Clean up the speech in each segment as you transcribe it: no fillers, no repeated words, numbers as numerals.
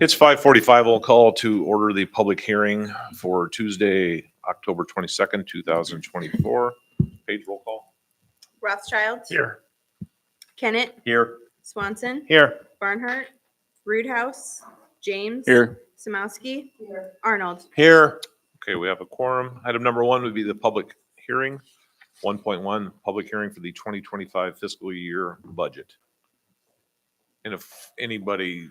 It's 5:45. We'll call to order the public hearing for Tuesday, October 22nd, 2024. Page roll call. Rothschild. Here. Kennett. Here. Swanson. Here. Barnhart. Roothouse. James. Here. Samowski. Arnold. Here. Okay, we have a quorum. Item number one would be the public hearing. 1.1, public hearing for the 2025 fiscal year budget. And if anybody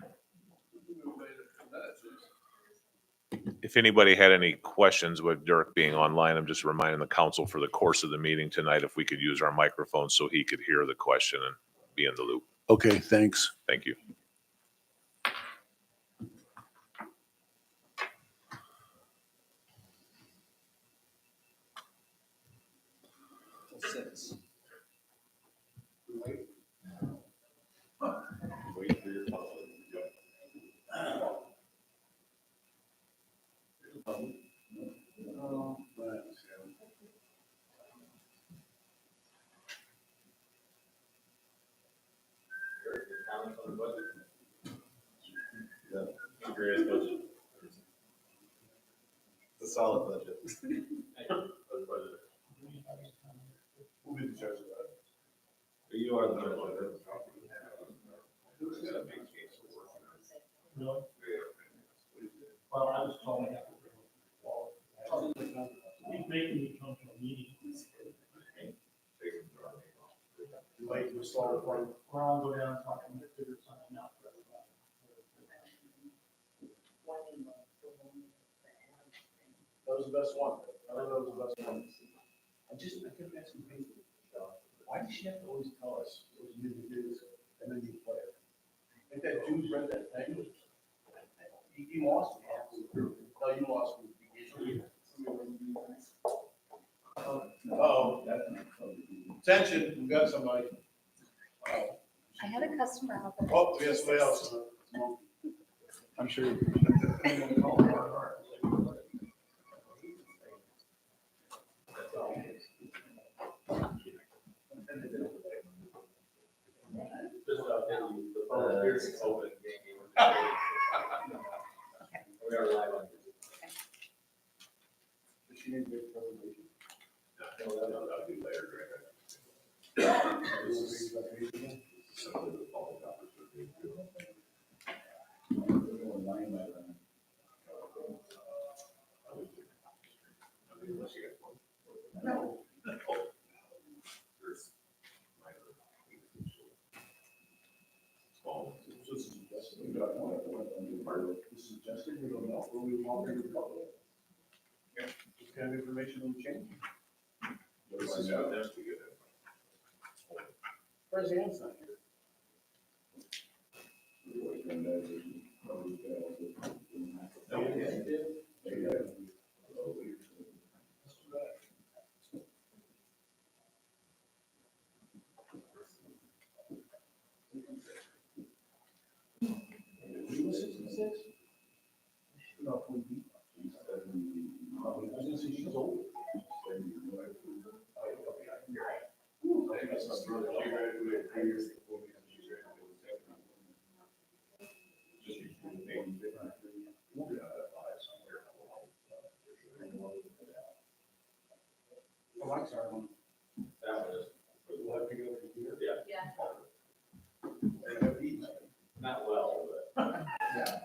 had any questions with Dirk being online, I'm just reminding the council for the course of the meeting tonight, if we could use our microphone so he could hear the question and be in the loop. Okay, thanks. Thank you. A solid budget. You are the budget. Well, I was told he's making me come to a meeting. Like, we start from. Or I'll go down and talk to him to figure something out. That was the best one. I thought that was the best one. I couldn't ask him, why does she have to always tell us what you need to do and then you play it? Like that dude read that thing. He lost me. No, you lost me. Uh-oh. Attention, we got somebody. I had a customer out there. Oh, we got somebody else. I'm sure. We are live on. Does she need to make a presentation? That'll be later, This is Justin, we don't know, where we want to go. What kind of information will change? Where's the answer? No, we beat. I was gonna say she's old. Oh, I'm sorry. We'll have to go from here. Yeah. And have these. Not well, but. Yeah.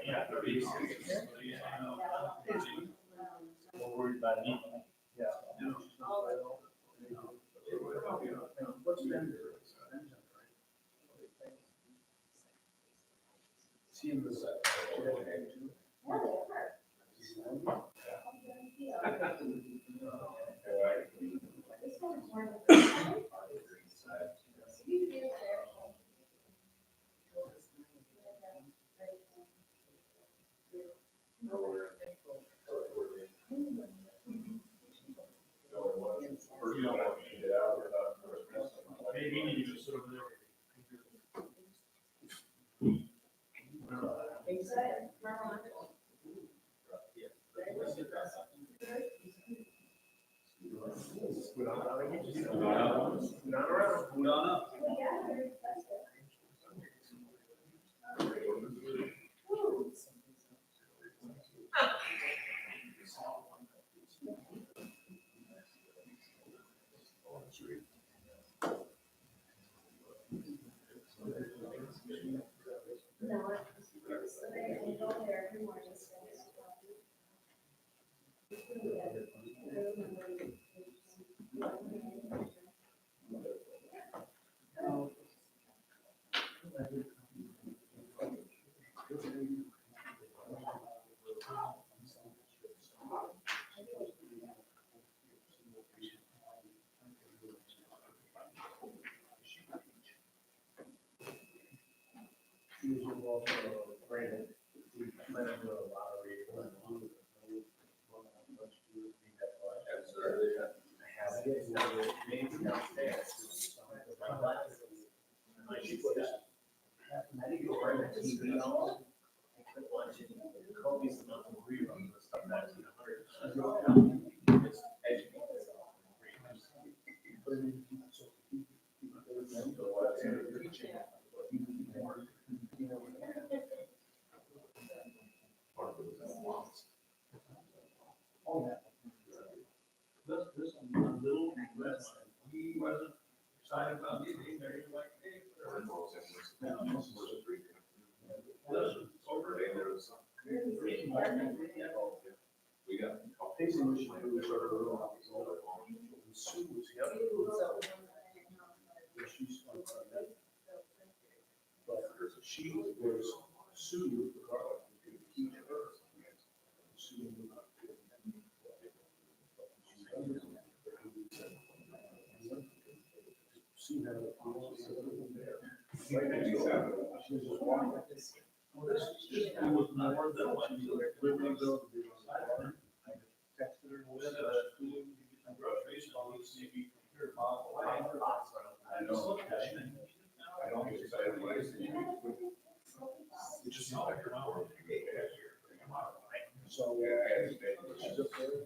Yeah. We're worried about it. Yeah. What's been? See him this. Maybe you need to just sit over there. Not around. Moving on up. She was involved in a grant. We planted a lottery. I have it. Names downstairs. She put it. I think it's right at TV. I quit watching. Kobe's the mountain reruns and stuff that's in 100. It's educated. This little red line, he wasn't excited about it either. He was like, hey. Listen, over there. We got. Basically, we should do is sort of rule out these older ones. Sue was the other. Yeah, she's on that. But she was Sue with the garlic. We could keep her. Sue. Sue had a. She was just walking. Well, this was more than what you were. Texted her. Groceries, so you see if you can hear Bob. I don't get excited when I see you. It's just not like you're not working. So, she's up there.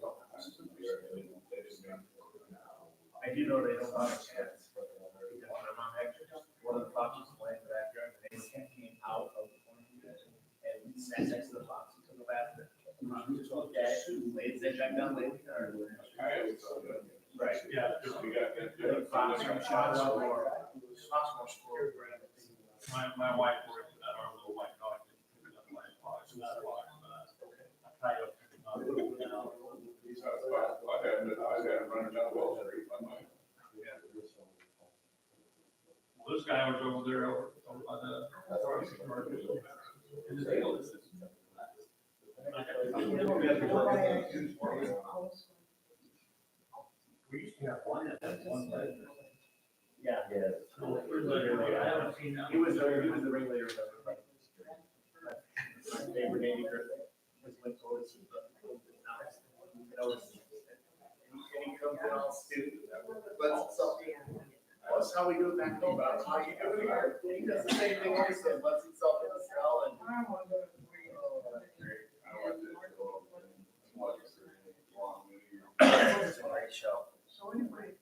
I do know they don't have a chance. Because my mom actually, one of the foxes playing in the backyard, and they came out of the corner and sat next to the fox and took a bath. Okay, laid it back down, laid it down. Right. Yeah. We got that. The fox from Chicago or fox more squirrel. My wife worked with our little white dog. My fox, not a fox, but I tied up. This guy was over there over by the. In the field. We used to have one at one place. Yeah. I haven't seen that. He was the ringleader of it. My neighbor, Danny Griffin, his wife told us. Any comes in all stupid. Let's, that's how we do it back home. That's how you do it here. He does the same thing he said, lets himself in the cell and. It's a great show. So anyway,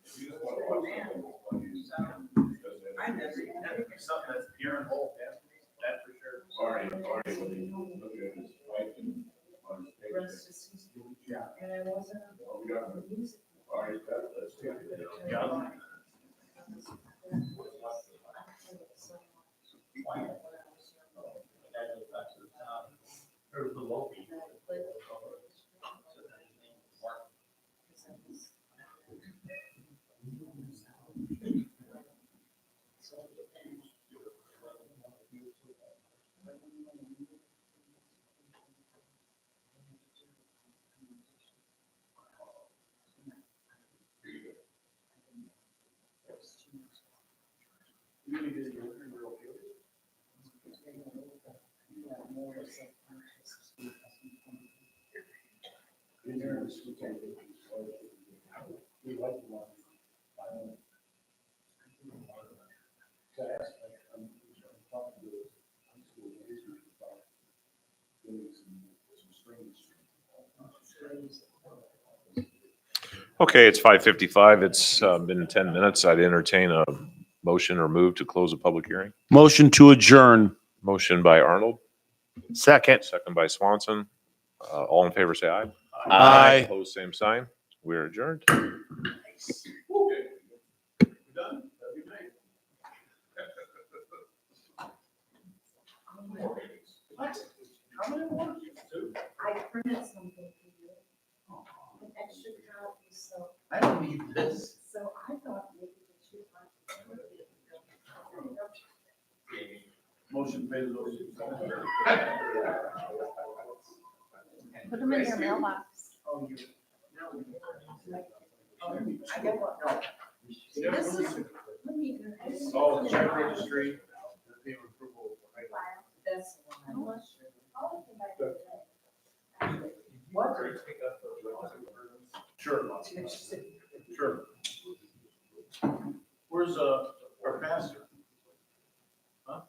I never do something that's pure and whole, yeah, that for sure. rest is season. And I wasn't. Yeah. There was the Loki. Okay, it's 5:55. It's been 10 minutes. I'd entertain a motion or move to close a public hearing. Motion to adjourn. Motion by Arnold, Second. second by Swanson. All in favor, say aye. Aye. Opposed, same sign. We're adjourned. Done? That'd be nice. What? How many more? Two? I printed something for you. An extra copy, so, I don't need this. so I thought maybe the two. Motion paid those. Put them in your mailbox. I get one. This is, let me. Oh, check registry. Payment approval. That's the one. What? Sure. Sure. Where's our pastor? Huh?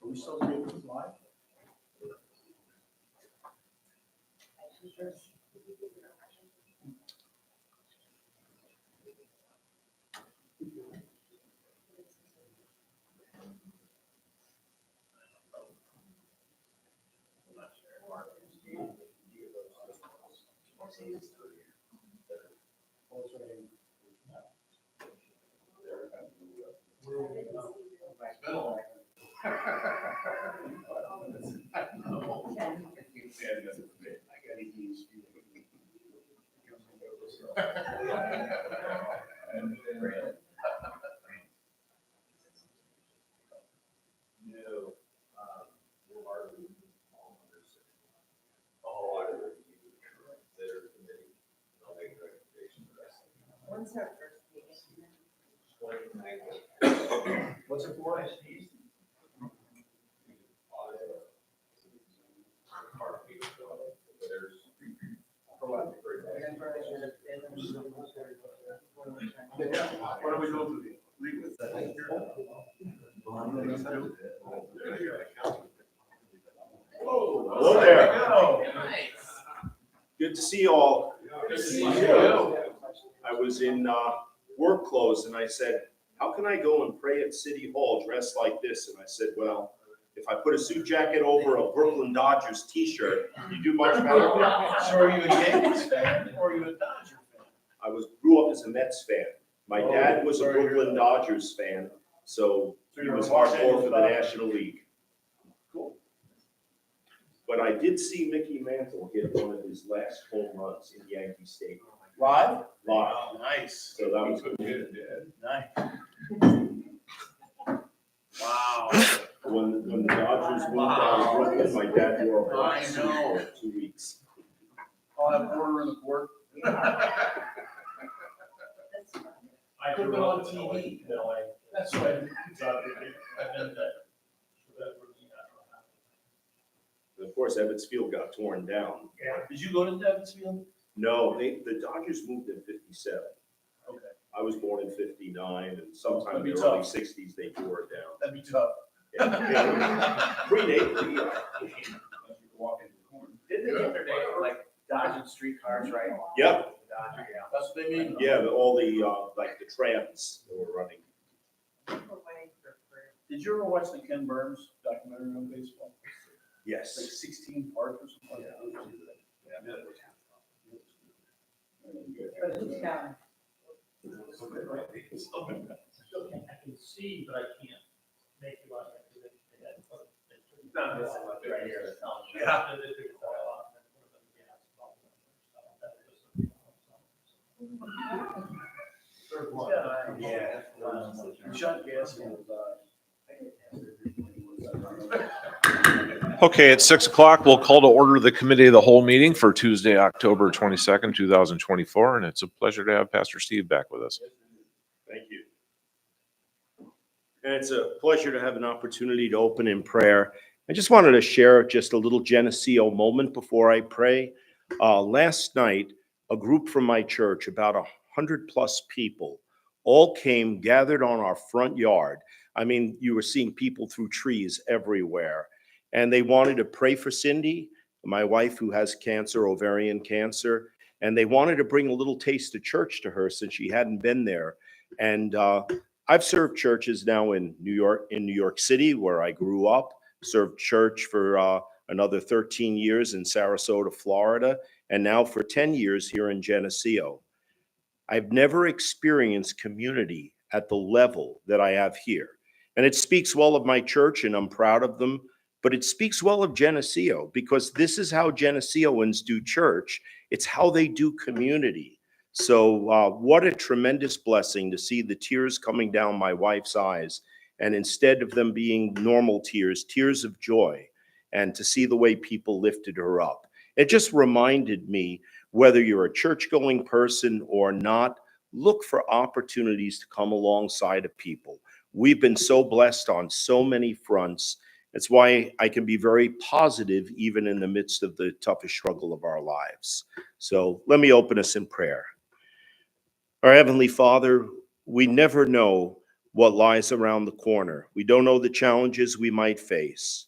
Are we still doing this live? When's our first meeting? What's it for? What are we doing with the legal? Hello there. Good to see you all. Good to see you. I was in work clothes and I said, how can I go and pray at City Hall dressed like this? And I said, well, if I put a suit jacket over a Brooklyn Dodgers t-shirt, you do much better. So are you a Yankees fan or are you a Dodger fan? I grew up as a Mets fan. My dad was a sorry to hear Brooklyn that. Dodgers fan, so So he you're was a Los hardcore Angeles for the Dodgers. National League. Cool. But I did see Mickey Mantle hit one of his last home runs in Yankee Stadium. Live? Live. Nice. So that was good. Nice. Wow. When the Dodgers moved out of Brooklyn, my dad wore a black suit for 2 weeks. I'll have order in the court. I Put it grew on up in TV. LA. That's right. I've been there. So that would be natural. And of course, Ebbets Field got torn down. Did you go to Evansville? No, the Dodgers moved in 57. Okay. I was born in 59, and sometime in That'd the be early tough. 60s, they tore it down. That'd be tough. Predate me. Didn't they get their name from, like Dodging streetcars, right? Yep, Dodger, yeah. That's what they mean. yeah, all the, like the trams that were running. Did you ever watch the Ken Burns documentary on baseball? Like Yes. 16 parts or something like that? I can see, but I can't make you out. Not missing much right here. Yeah. Yeah. Chuck Gaskin was, Okay, it's 6 o'clock. We'll call to order the committee of the whole meeting for Tuesday, October 22nd, 2024. And it's a pleasure to have Pastor Steve back with us. Thank you. And it's a pleasure to have an opportunity to open in prayer. I just wanted to share just a little Geneseo moment before I pray. Last night, a group from my church, about 100 plus people, all came, gathered on our front yard. I mean, you were seeing people through trees everywhere. And they wanted to pray for Cindy, my wife who has cancer, ovarian cancer. and they wanted to bring a little taste of church to her since she hadn't been there. And I've served churches now in New York City, where I grew up, served church for another 13 years in Sarasota, Florida, and now for 10 years here in Geneseo. I've never experienced community at the level that I have here. And it speaks well of my church, and I'm proud of them, but it speaks well of Geneseo, because this is how Geneseoans do church. It's how they do community. So what a tremendous blessing to see the tears coming down my wife's eyes, and instead of them being normal tears, tears of joy, and to see the way people lifted her up. It just reminded me, whether you're a church-going person or not, look for opportunities to come alongside of people. We've been so blessed on so many fronts. That's why I can be very positive even in the midst of the toughest struggle of our lives. So let me open us in prayer. Our Heavenly Father, we never know what lies around the corner. We don't know the challenges we might face.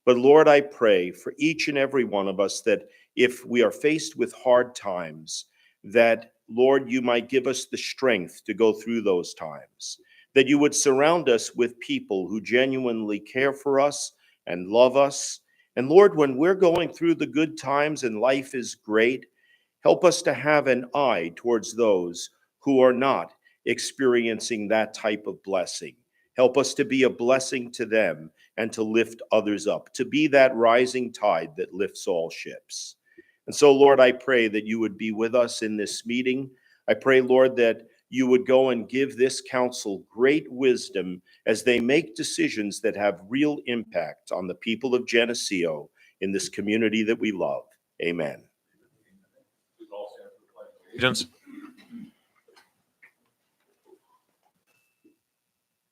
But Lord, I pray for each and every one of us that if we are faced with hard times, that, Lord, you might give us the strength to go through those times, that you would surround us with people who genuinely care for us and love us. And Lord, when we're going through the good times and life is great, help us to have an eye towards those who are not experiencing that type of blessing. Help us to be a blessing to them and to lift others up, to be that rising tide that lifts all ships. And so, Lord, I pray that you would be with us in this meeting. I pray, Lord, that you would go and give this council great wisdom as they make decisions that have real impact on the people of Geneseo in this community that we love. Amen. Allegiance.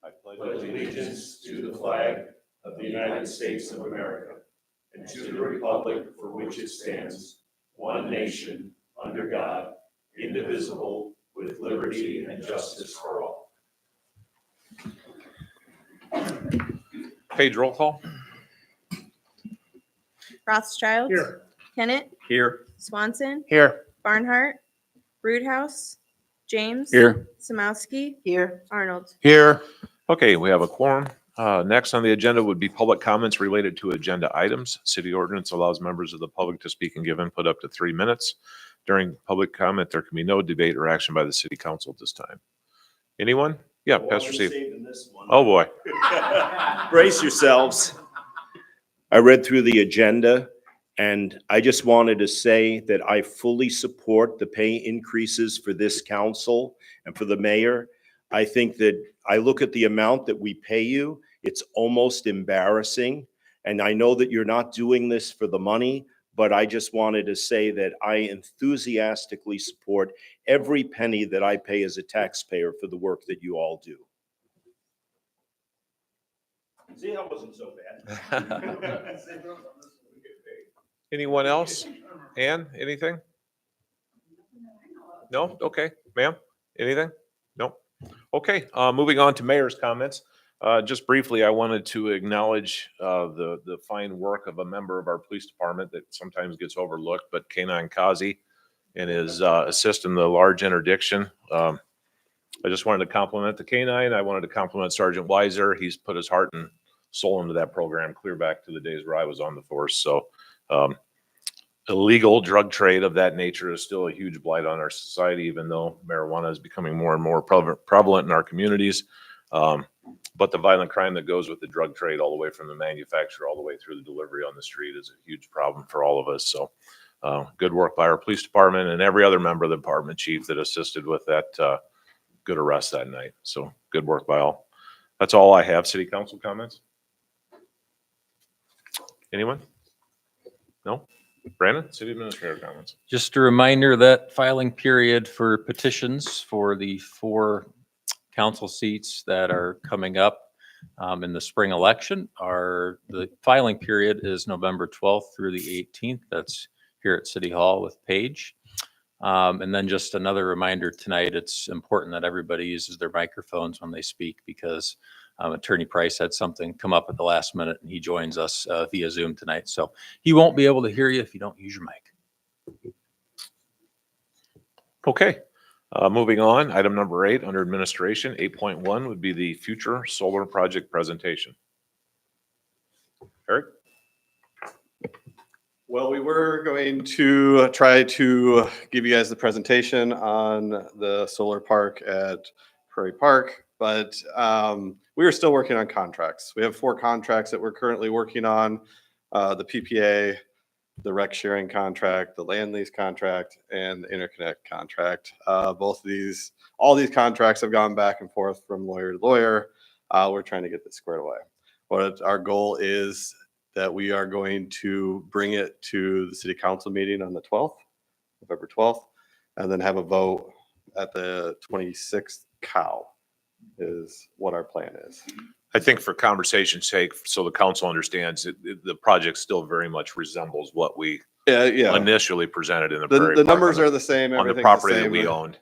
I pledge allegiance to the flag of the United States of America and to the republic for which it stands, one nation, under God, indivisible, with liberty and justice for all. Page roll call. Rothschild. Here. Kennett. Here. Swanson. Here. Barnhart. Roothouse. James. Here. Samowski. Here. Arnold. Here. Okay, we have a quorum. Next on the agenda would be public comments related to agenda items. City ordinance allows members of the public to speak and give input up to 3 minutes. During public comment, there can be no debate or action by the city council at this time. Anyone? Yeah, Pastor Steve. Oh, boy. Brace yourselves. I read through the agenda, and I just wanted to say that I fully support the pay increases for this council and for the mayor. I think that I look at the amount that we pay you, it's almost embarrassing. And I know that you're not doing this for the money, but I just wanted to say that I enthusiastically support every penny that I pay as a taxpayer for the work that you all do. See, that wasn't so bad. Anyone else? Ann, anything? No? Okay. Ma'am, anything? No? Okay, moving on to mayor's comments. Just briefly, I wanted to acknowledge the fine work of a member of our police department that sometimes gets overlooked, but K9 Kazi and his assist in the large interdiction. I just wanted to compliment the K9. I wanted to compliment Sergeant Weiser. He's put his heart and soul into that program clear back to the days where I was on the force. So illegal drug trade of that nature is still a huge blight on our society, even though marijuana is becoming more and more prevalent in our communities. But the violent crime that goes with the drug trade, all the way from the manufacturer all the way through the delivery on the street, is a huge problem for all of us. So good work by our police department and every other member of the department chief that assisted with that good arrest that night. So good work by all. That's all I have. City council comments? Anyone? No? Brandon, city administrator comments. Just a reminder that filing period for petitions for the 4 council seats that are coming up in the spring election the filing period is November 12th through the 18th. That's here at City Hall with Paige. And then just another reminder tonight, it's important that everybody uses their microphones when they speak, because Attorney Price had something come up at the last minute and he joins us via Zoom tonight. So he won't be able to hear you if you don't use your mic. Okay, moving on, item number 8 under administration, 8.1 would be the future solar project presentation. Eric? Well, we were going to try to give you guys the presentation on the solar park at Prairie Park, but we are still working on contracts. We have 4 contracts that we're currently working on, the PPA, the rec sharing contract, the land lease contract, and the interconnect contract. All these contracts have gone back and forth from lawyer to lawyer. We're trying to get this squared away. What our goal is that we are going to bring it to the city council meeting on the 12th, November 12th, and then have a vote at the 26th cow is what our plan is. I think for conversation's sake, so the council understands, the project still very much resembles what we Yeah. initially presented in the The Prairie Park numbers on are the same. the everything's the property that same, we owned.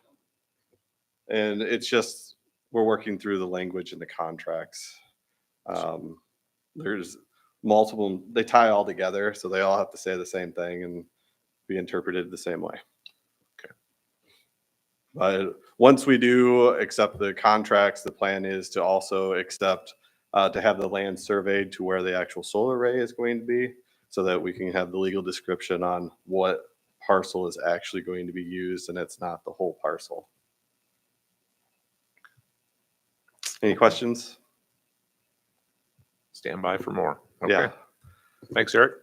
And it's just, we're working through the language in the contracts. There's multiple, they tie all together, so they all have to say the same thing and be interpreted the same way. Okay. But once we do accept the contracts, the plan is to also accept, to have the land surveyed to where the actual solar array is going to be, so that we can have the legal description on what parcel is actually going to be used, and it's not the whole parcel. Any questions? Stand by for more. Yeah, Okay. Thanks, Eric.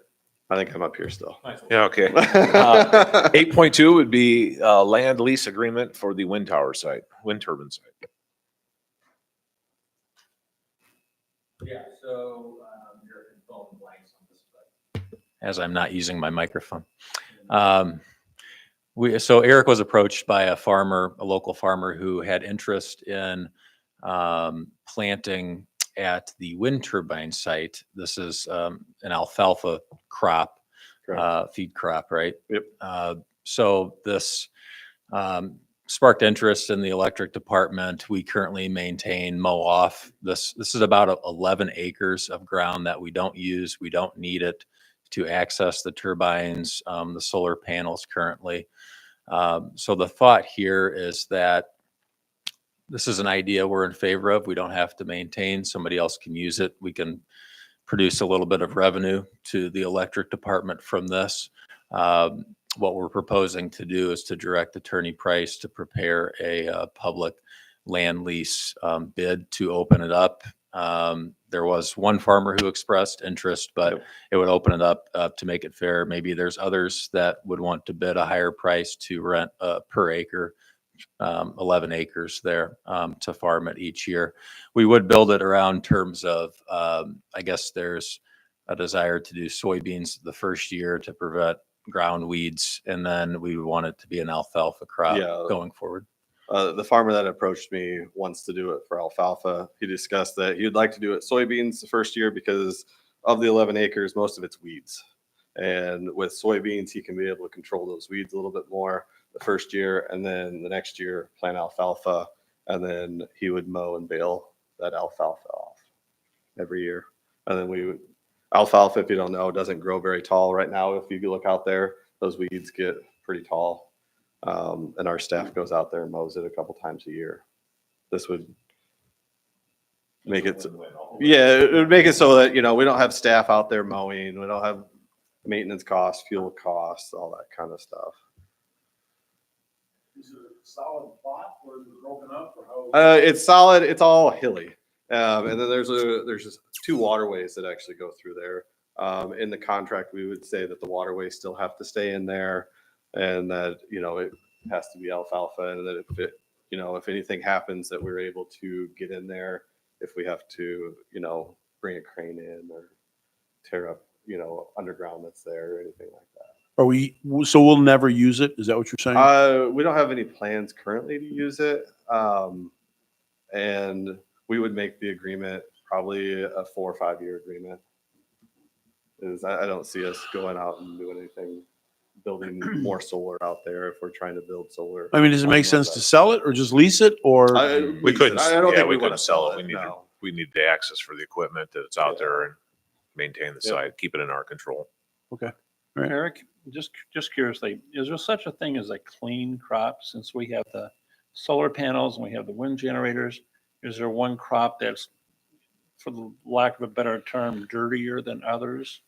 I think I'm up here still. Yeah, okay. 8.2 would be land lease agreement for the wind tower site, wind turbine site. Yeah, so you're filling blanks on this, but as I'm not using my microphone. So Eric was approached by a farmer, a local farmer who had interest in planting at the wind turbine site. This is an alfalfa crop, feed crop, right? Yep. So this sparked interest in the electric department. We currently maintain mow off. This is about 11 acres of ground that we don't use. We don't need it to access the turbines, the solar panels currently. So the thought here is that this is an idea we're in favor of. We don't have to maintain. Somebody else can use it. We can produce a little bit of revenue to the electric department from this. What we're proposing to do is to direct Attorney Price to prepare a public land lease bid to open it up. There was one farmer who expressed interest, but it would open it up to make it fair. Maybe there's others that would want to bid a higher price to rent per acre, 11 acres there to farm it each year. We would build it around terms of, I guess there's a desire to do soybeans the first year to prevent ground weeds, and then we would want it to be an alfalfa crop going forward. The farmer that approached me wants to do it for alfalfa. He discussed that he would like to do it soybeans the first year because of the 11 acres, most of it's weeds. And with soybeans, he can be able to control those weeds a little bit more the first year, and then the next year plant alfalfa, and then he would mow and bale that alfalfa off every year. And then alfalfa, if you don't know, doesn't grow very tall right now. If you look out there, those weeds get pretty tall. And our staff goes out there and mows it a couple times a year. This would make it, it would make it so that, we don't have staff out there mowing. We don't have maintenance costs, fuel costs, all that kind of stuff. Is it a solid plot or is it broken up or how? It's solid. It's all hilly. And then there's just 2 waterways that actually go through there. In the contract, we would say that the waterways still have to stay in there, and that, it has to be alfalfa, and that if anything happens, that we're able to get in there if we have to, bring a crane in or tear up, underground that's there or anything like that. So we'll never use it? Is that what you're saying? We don't have any plans currently to use it. And we would make the agreement probably a 4 or 5 year agreement. I don't see us going out and doing anything, building more solar out there if we're trying to build solar. I mean, does it make sense to sell it or just lease it, or? We couldn't, I don't think we we want couldn't to sell sell it. it. We need the access for the equipment that's out there and maintain the site, keep it in our control. Okay. Eric, just curiously, is there such a thing as a clean crop since we have the solar panels and we have the wind generators? Is there one crop that's, for the lack of a better term, dirtier than others?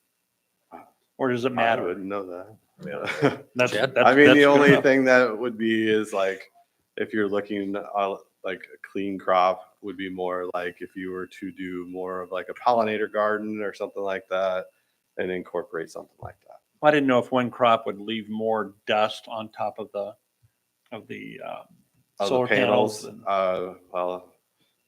Or does it I matter? wouldn't know that. That's, Chad? that's, I mean, that's the good only enough. thing that would be is like, if you're looking like a clean crop would be more like if you were to do more of like a pollinator garden or something like that and incorporate something like that. I didn't know if one crop would leave more dust on top of the Of solar the panels. panels, well,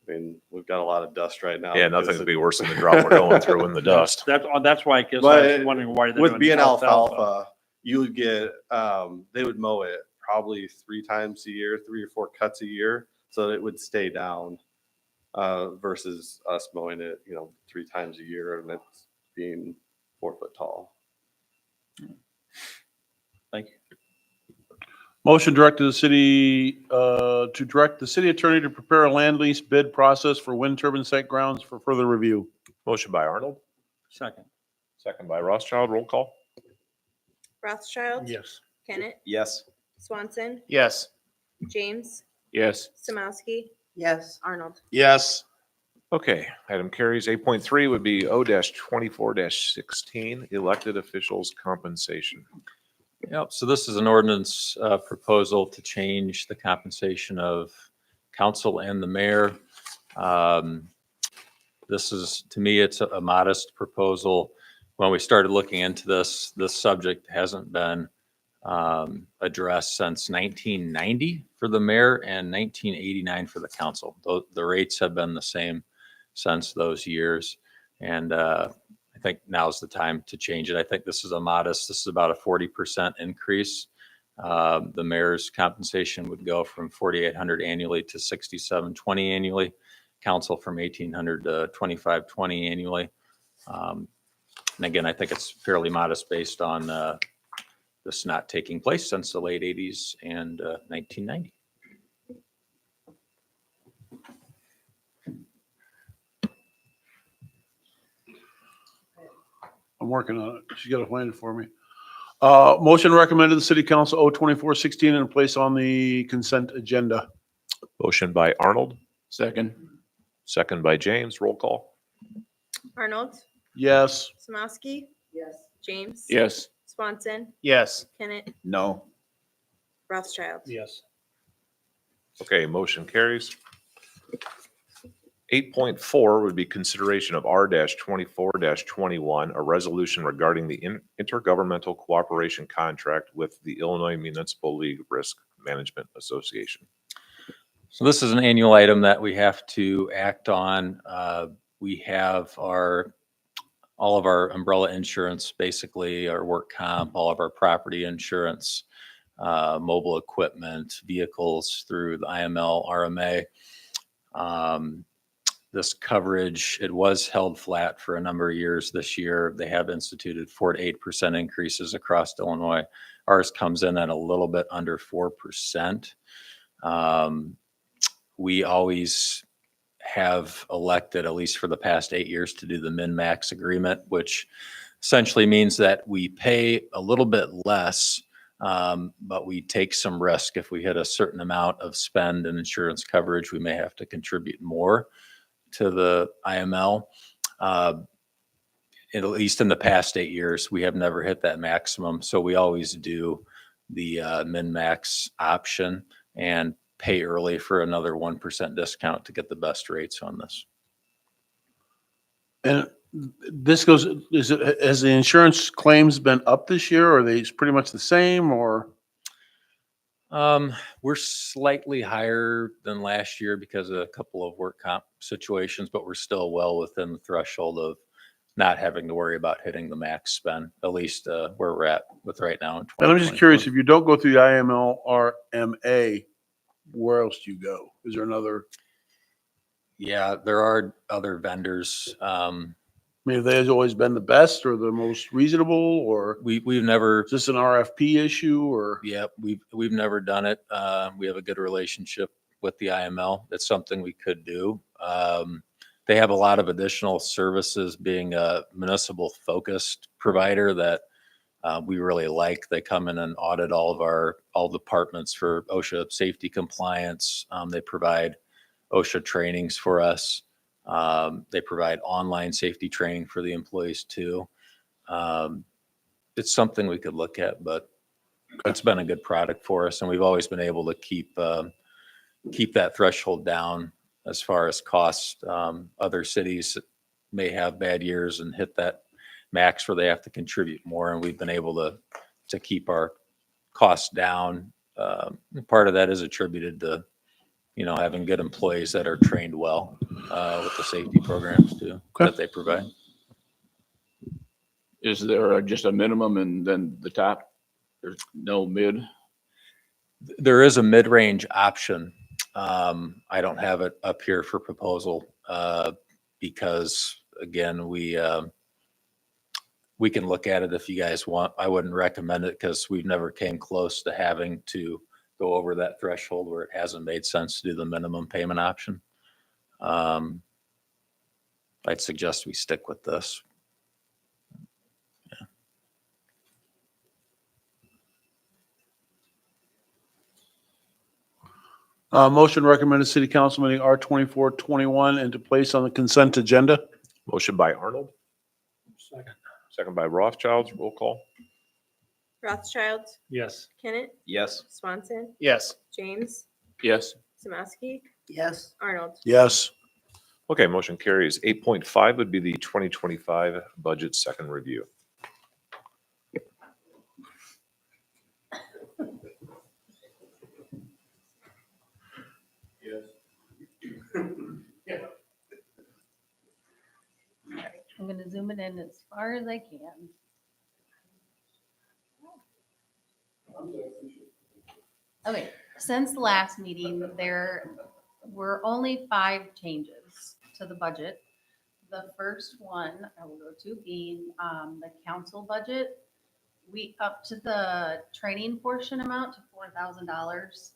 I mean, we've got a lot of dust right now. Yeah, because nothing would of- be worse than the drought we're going through in the dust. That's why I guess I But was wondering why they're with doing being alfalfa, you would get, they would mow it probably 3 times a year, 3 or 4 cuts a year, so that it would stay down, versus us mowing it, 3 times a year and it's being 4 foot tall. Thank you. Motion direct to the city, to direct the city attorney to prepare a land lease bid process for wind turbine site grounds for further review. Motion by Arnold, Second. second by Rothschild. Roll call. Rothschild. Yes. Kennett, Yes. Swanson, Yes. James, Yes. Samowski, Yes. Arnold. Yes. Okay, item carries. 8.3 would be O-24-16, elected officials compensation. Yep, so this is an ordinance proposal to change the compensation of council and the mayor. This is, to me, it's a modest proposal. When we started looking into this subject hasn't been addressed since 1990 for the mayor and 1989 for the council. The rates have been the same since those years. And I think now's the time to change it. I think this is about a 40% increase. The mayor's compensation would go from $4,800 annually to $6,720 annually. Council from $1,800 to $2,520 annually. And again, I think it's fairly modest based on this not taking place since the late 80s and 1990. I'm working on it. She's got to plan it for me. Motion recommended the city council O-24-16 and place on the consent agenda. Motion by Arnold, Second. second by James. Roll call. Arnold, Yes. Samowski, Yes. James. Yes. Swanson, Yes. Kennett, No. Rothschild. Yes. Okay, motion carries. 8.4 would be consideration of R-24-21, a resolution regarding the intergovernmental cooperation contract with the Illinois Municipal League Risk Management Association. So this is an annual item that we have to act on. We have all of our umbrella insurance, basically our work comp, all of our property insurance, mobile equipment, vehicles through the IML, RMA. This coverage, it was held flat for a number of years this year. They have instituted 4 to 8% increases across Illinois. Ours comes in at a little bit under 4%. We always have elected, at least for the past 8 years, to do the min-max agreement, which essentially means that we pay a little bit less, but we take some risk. If we hit a certain amount of spend and insurance coverage, we may have to contribute more to the IML. At least in the past 8 years, we have never hit that maximum. So we always do the min-max option and pay early for another 1% discount to get the best rates on this. And this goes, has the insurance claims been up this year? Or are they pretty much the same or? We're slightly higher than last year because of a couple of work comp situations, but we're still well within the threshold of not having to worry about hitting the max spend, at least where we're at with right now. In And I'm just 2024. curious, if you don't go through the IML RMA, where else do you go? Is there another, Yeah, there are other vendors. I mean, have they always been the best or the most reasonable, or We've never, is this an RFP issue or? yeah, we've never done it. We have a good relationship with the IML. That's something we could do. They have a lot of additional services, being a municipal focused provider that we really like. They come in and audit all departments for OSHA safety compliance. They provide OSHA trainings for us. They provide online safety training for the employees too. It's something we could look at, but it's been a good product for us, and we've always been able to keep that threshold down as far as cost. Other cities may have bad years and hit that max where they have to contribute more, and we've been able to keep our costs down. Part of that is attributed to, having good employees that are trained well with the safety programs too that they provide. Is there just a minimum and then the top? There's no mid? There is a mid-range option. I don't have it up here for proposal because, again, we can look at it if you guys want. I wouldn't recommend it because we've never came close to having to go over that threshold where it hasn't made sense to do the minimum payment option. I'd suggest we stick with this. Motion recommended city council meeting R2421 and to place on the consent agenda. Motion by Arnold, Second. second by Rothschild. Roll call. Rothschild, Yes. Kennett, Yes. Swanson, Yes. James, Yes. Samowski, Yes. Arnold. Yes. Okay, motion carries. 8.5 would be the 2025 budget second review. I'm gonna zoom it in as far as I can. Okay, since the last meeting, there were only 5 changes to the budget. The first one I will go to being the council budget. We upped the training portion amount to $4,000.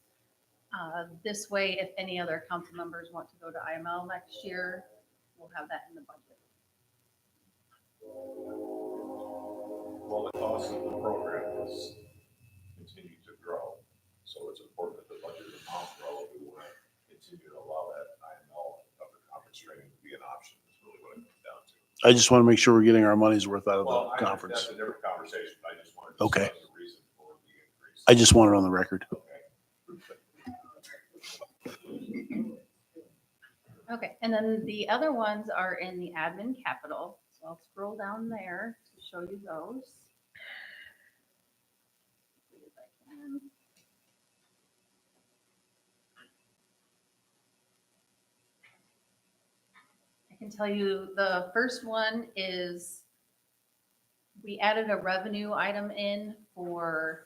This way, if any other council members want to go to IML next year, we'll have that in the budget. Well, the cost of the program has continued to grow, so it's important that the budget amount grow. If we want to continue to allow that IML upper conference training to be an option, is really what it comes down to. I just want to make sure we're getting our money's worth out of Well, the conference. that's a different conversation. I just wanted to Okay. discuss the reason for the increase. I just want it on the record. Okay. Okay, and then the other ones are in the admin capital. So I'll scroll down there to show you those. See if I can. I can tell you the first one is we added a revenue item in for,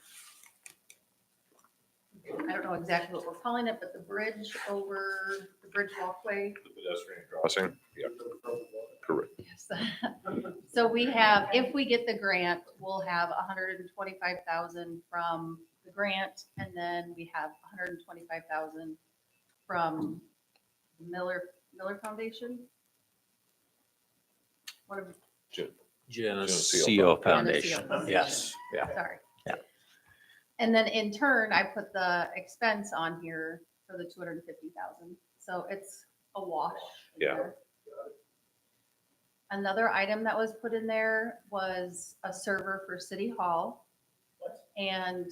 I don't know exactly what we're calling it, but the bridge over the bridge walkway. The pedestrian crossing, yeah, correct. Yes. So we have, if we get the grant, we'll have 125,000 from the grant, and then we have 125,000 from Miller Foundation. What are, Geneseo Foundation. Geneseo. Yes. Yeah. sorry. Yeah. And then in turn, I put the expense on here for the 250,000. So it's a wash. in Yeah. there. Another item that was put in there was a server for City Hall. And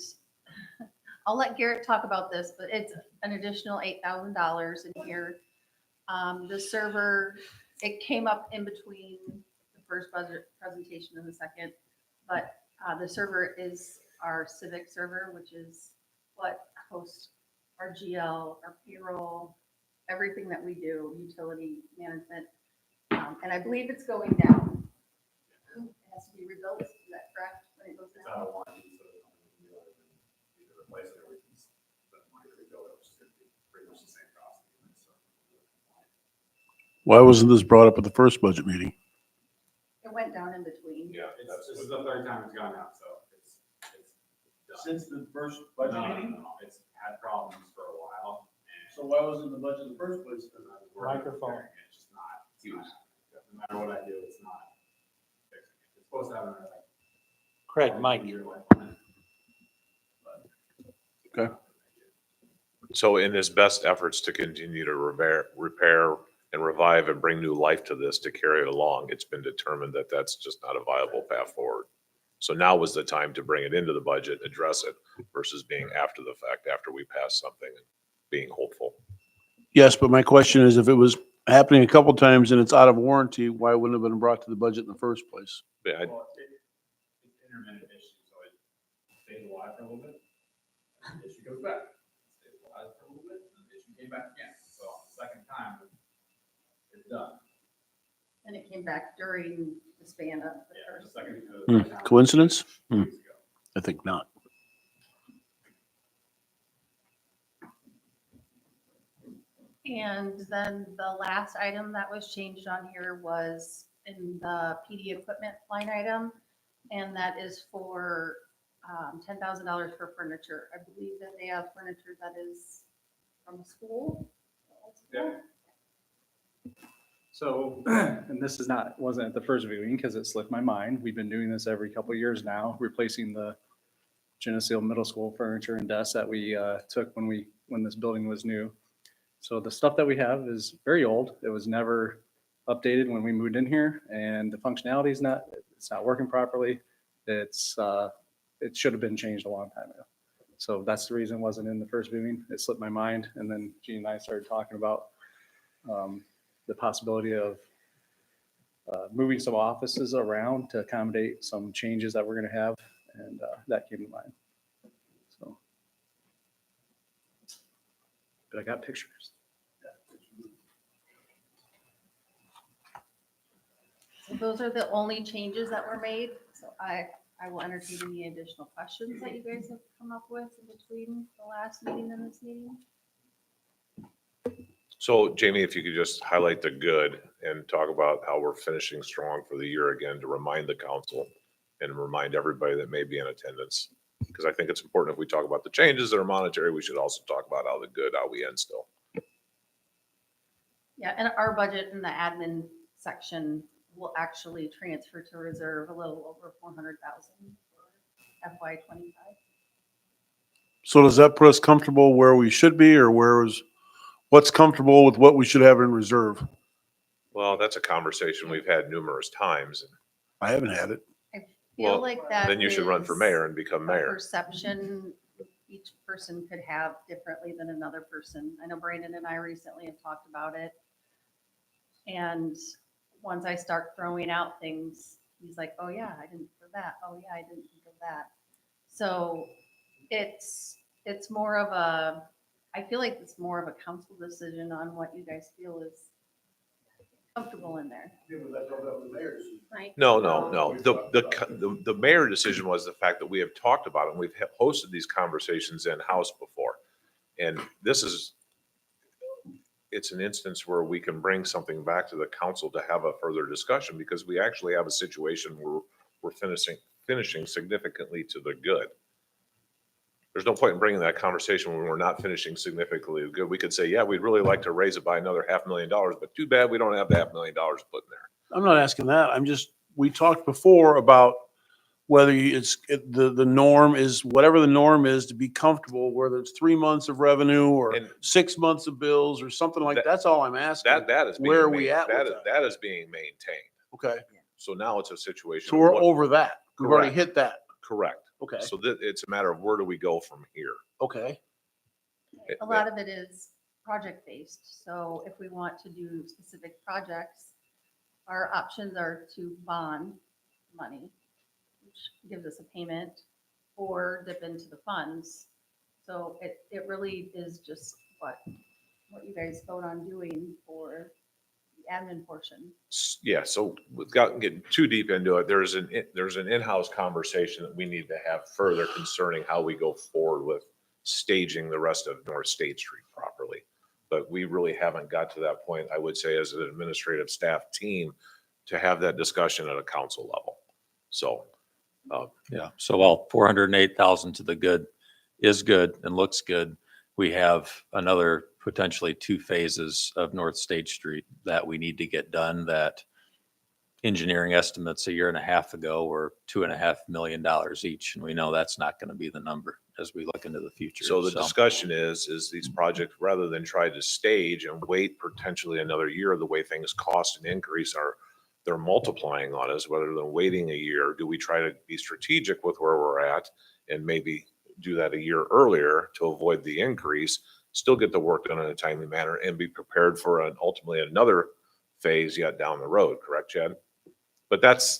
I'll let Garrett talk about this, but it's an additional $8,000 in here. The server, it came up in between the first budget presentation and the second, but the server is our civic server, which is what hosts our GL, our payroll, everything that we do, utility management. And I believe it's going down. It has to be rebuilt, is that correct? When it goes down? Why wasn't this brought up at the first budget meeting? It went down in between. Yeah, that's This is the third time it's gone out, so it's done. Since the first budget No, no, meeting? no, it's had problems for a while. and So why wasn't the budget in the first place? because I was working on Microphone. repairing it, It's just not. No matter what I do, it's not fixing it. It's supposed to have another like Craig, Mike. So in his best efforts to continue to repair and revive and bring new life to this, to carry it along, it's been determined that that's just not a viable path forward. So now was the time to bring it into the budget, address it, versus being after the fact, after we pass something and being hopeful. Yes, but my question is, if it was happening a couple times and it's out of warranty, why wouldn't it have been brought to the budget in the first place? But I- Well, it's intermittent issue, so it stays alive for a little bit, and the issue goes back. Stays alive for a little bit, and the issue came back again. So on the second time, it's done. And it came back during the span of the Yeah, the first. second. Coincidence? 2 weeks ago. I think not. And then the last item that was changed on here was in the PD equipment line item. And that is for $10,000 for furniture. I believe that they have furniture that is from the school. Yeah. So, and this is not, wasn't at the first viewing because it slipped my mind. We've been doing this every couple of years now, replacing the Geneseo Middle School furniture and desks that we took when this building was new. So the stuff that we have is very old. It was never updated when we moved in here, and the functionality is it's not working properly. It should have been changed a long time ago. So that's the reason it wasn't in the first viewing. It slipped my mind. And then Gene and I started talking about the possibility of moving some offices around to accommodate some changes that we're going to have. And that came to mind. So, but I got pictures. So those are the only changes that were made. So I will entertain any additional questions that you guys have come up with in between the last meeting and this meeting. So Jamie, if you could just highlight the good and talk about how we're finishing strong for the year again, to remind the council and remind everybody that may be in attendance. Because I think it's important, if we talk about the changes that are monetary, we should also talk about how the good, how we end still. Yeah, and our budget in the admin section will actually transfer to reserve a little over 400,000 for FY '25. So does that put us comfortable where we should be, or what's comfortable with what we should have in reserve? Well, that's a conversation we've had numerous times. I haven't had it. I feel Well, like that Then you should run for is mayor and become a mayor. perception each person could have differently than another person. I know Brandon and I recently have talked about it. And once I start throwing out things, he's like, oh yeah, I didn't think of that. Oh yeah, I didn't think of that. So it's more of I feel like it's more of a council decision on what you guys feel is comfortable in there. Mike? No. The mayor decision was the fact that we have talked about it, and we've hosted these conversations in-house before. And it's an instance where we can bring something back to the council to have a further discussion, because we actually have a situation where we're finishing significantly to the good. There's no point in bringing that conversation when we're not finishing significantly good. We could say, yeah, we'd really like to raise it by another $500,000, but too bad we don't have the $500,000 put in there. I'm not asking that. We talked before about whether the norm is, whatever the norm is, to be comfortable, whether it's 3 months of revenue or And 6 months of bills or something like that. That's all I'm asking. That is being Where are we at with that? That is being maintained. Okay. So now it's a situation. So of we're what- over that. We've already Correct. hit that. Correct. Okay. So it's a matter of where do we go from here? Okay. A lot of it is project-based. So if we want to do specific projects, our options are to bond money, which gives us a payment, or dip into the funds. So it really is just what you guys vote on doing for the admin portion. Yeah, so without getting too deep into it, there's an in-house conversation that we need to have further concerning how we go forward with staging the rest of North State Street properly. But we really haven't got to that point, I would say, as an administrative staff team, to have that discussion at a council level. So, Yeah, so while 408,000 to the good is good and looks good, we have another potentially 2 phases of North State Street that we need to get done, that engineering estimates a year and a half ago were $2.5 million each, and we know that's not going to be the number as we look into the future. So the discussion is these projects, rather than try to stage and wait potentially another year, the way things cost and increase they're multiplying on us, rather than waiting a year, do we try to be strategic with where we're at and maybe do that a year earlier to avoid the increase, still get the work done in a timely manner and be prepared for ultimately another phase yet down the road, correct, Chad? But that's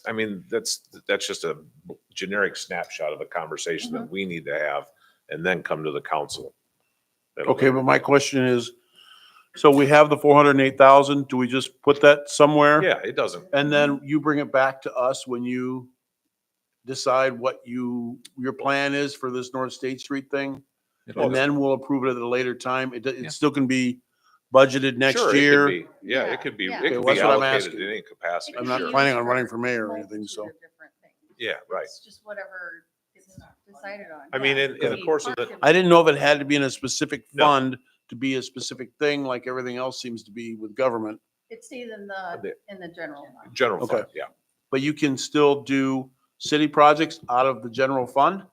just a generic snapshot of a conversation that we need to have and then come to the council. Okay, but my question is, so we have the 408,000, do we just put that somewhere? Yeah, it doesn't. And then you bring it back to us when you decide what your plan is for this North State Street thing? And then we'll approve it at a later time. It still can be budgeted next Sure, it could year. be. Yeah, it could be, Yeah. it Okay, could that's be what I'm allocated asking. in any capacity. I'm not sure. planning on running for mayor or anything, so. Yeah, right. It's just whatever is decided on. I mean, Yeah. in the course of the, I didn't know if it had to be in a specific No. fund to be a specific thing like everything else seems to be with government. It stays in the general fund. general Okay. fund, yeah. But you can still do city projects out of the general fund?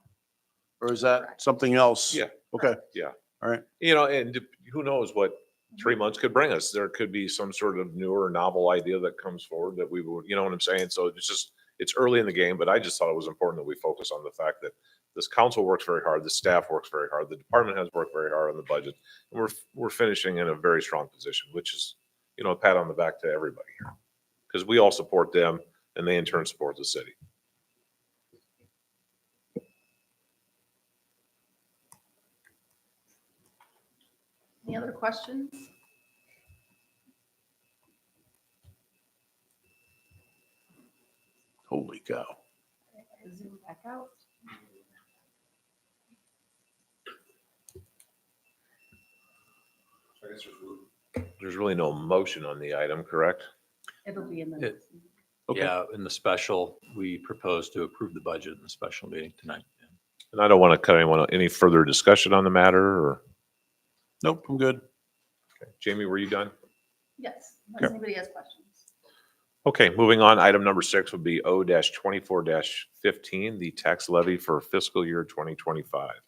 Or is that Correct. something else? Yeah. Okay. Yeah. All right. You know, and who knows what 3 months could bring us. There could be some sort of newer novel idea that comes forward that we would, you know what I'm saying? So it's early in the game, but I just thought it was important that we focus on the fact that this council works very hard, the staff works very hard, the department has worked very hard on the budget. And we're finishing in a very strong position, which is, you know, a pat on the back to everybody here. Because we all support them and they in turn support the city. Any other questions? Holy cow. Zoom back out. There's really no motion on the item, correct? It'll be in the. It- next meeting. Okay. Yeah, in the special, we propose to approve the budget in the special meeting tonight. And I don't want to cut anyone, any further discussion on the matter or, Nope, I'm good. Jamie, were you done? Yes, unless anybody has questions. Okay, moving on. Item number 6 would be O-24-15, the tax levy for fiscal year 2025.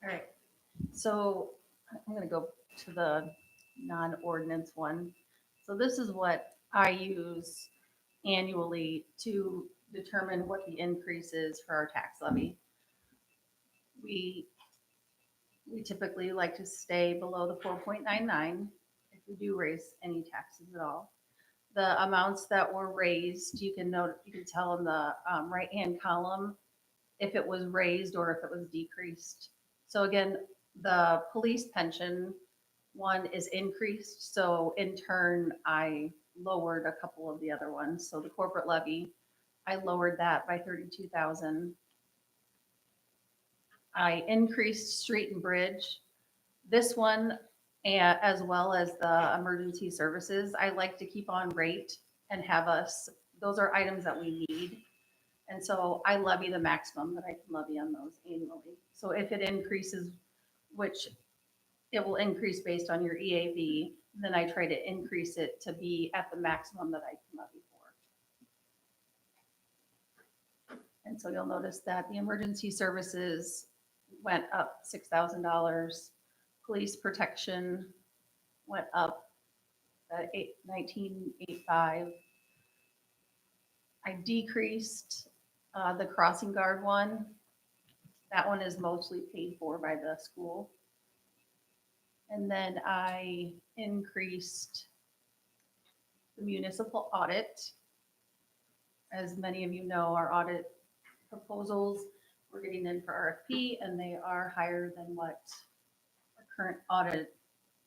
All right, so I'm gonna go to the non-ordinance one. So this is what I use annually to determine what the increase is for our tax levy. We typically like to stay below the 4.99 if we do raise any taxes at all. The amounts that were raised, you can tell in the right-hand column if it was raised or if it was decreased. So again, the police pension one is increased, so in turn, I lowered a couple of the other ones. So the corporate levy, I lowered that by 32,000. I increased street and bridge. This one, as well as the emergency services, I like to keep on rate and have those are items that we need. And so I levy the maximum that I can levy on those annually. So if it increases, which it will increase based on your EAV, then I try to increase it to be at the maximum that I can levy for. And so you'll notice that the emergency services went up $6,000. Police protection went up at $19,885. I decreased the crossing guard one. That one is mostly paid for by the school. And then I increased the municipal audit. As many of you know, our audit proposals, we're getting in for RFP and they are higher than what our current audit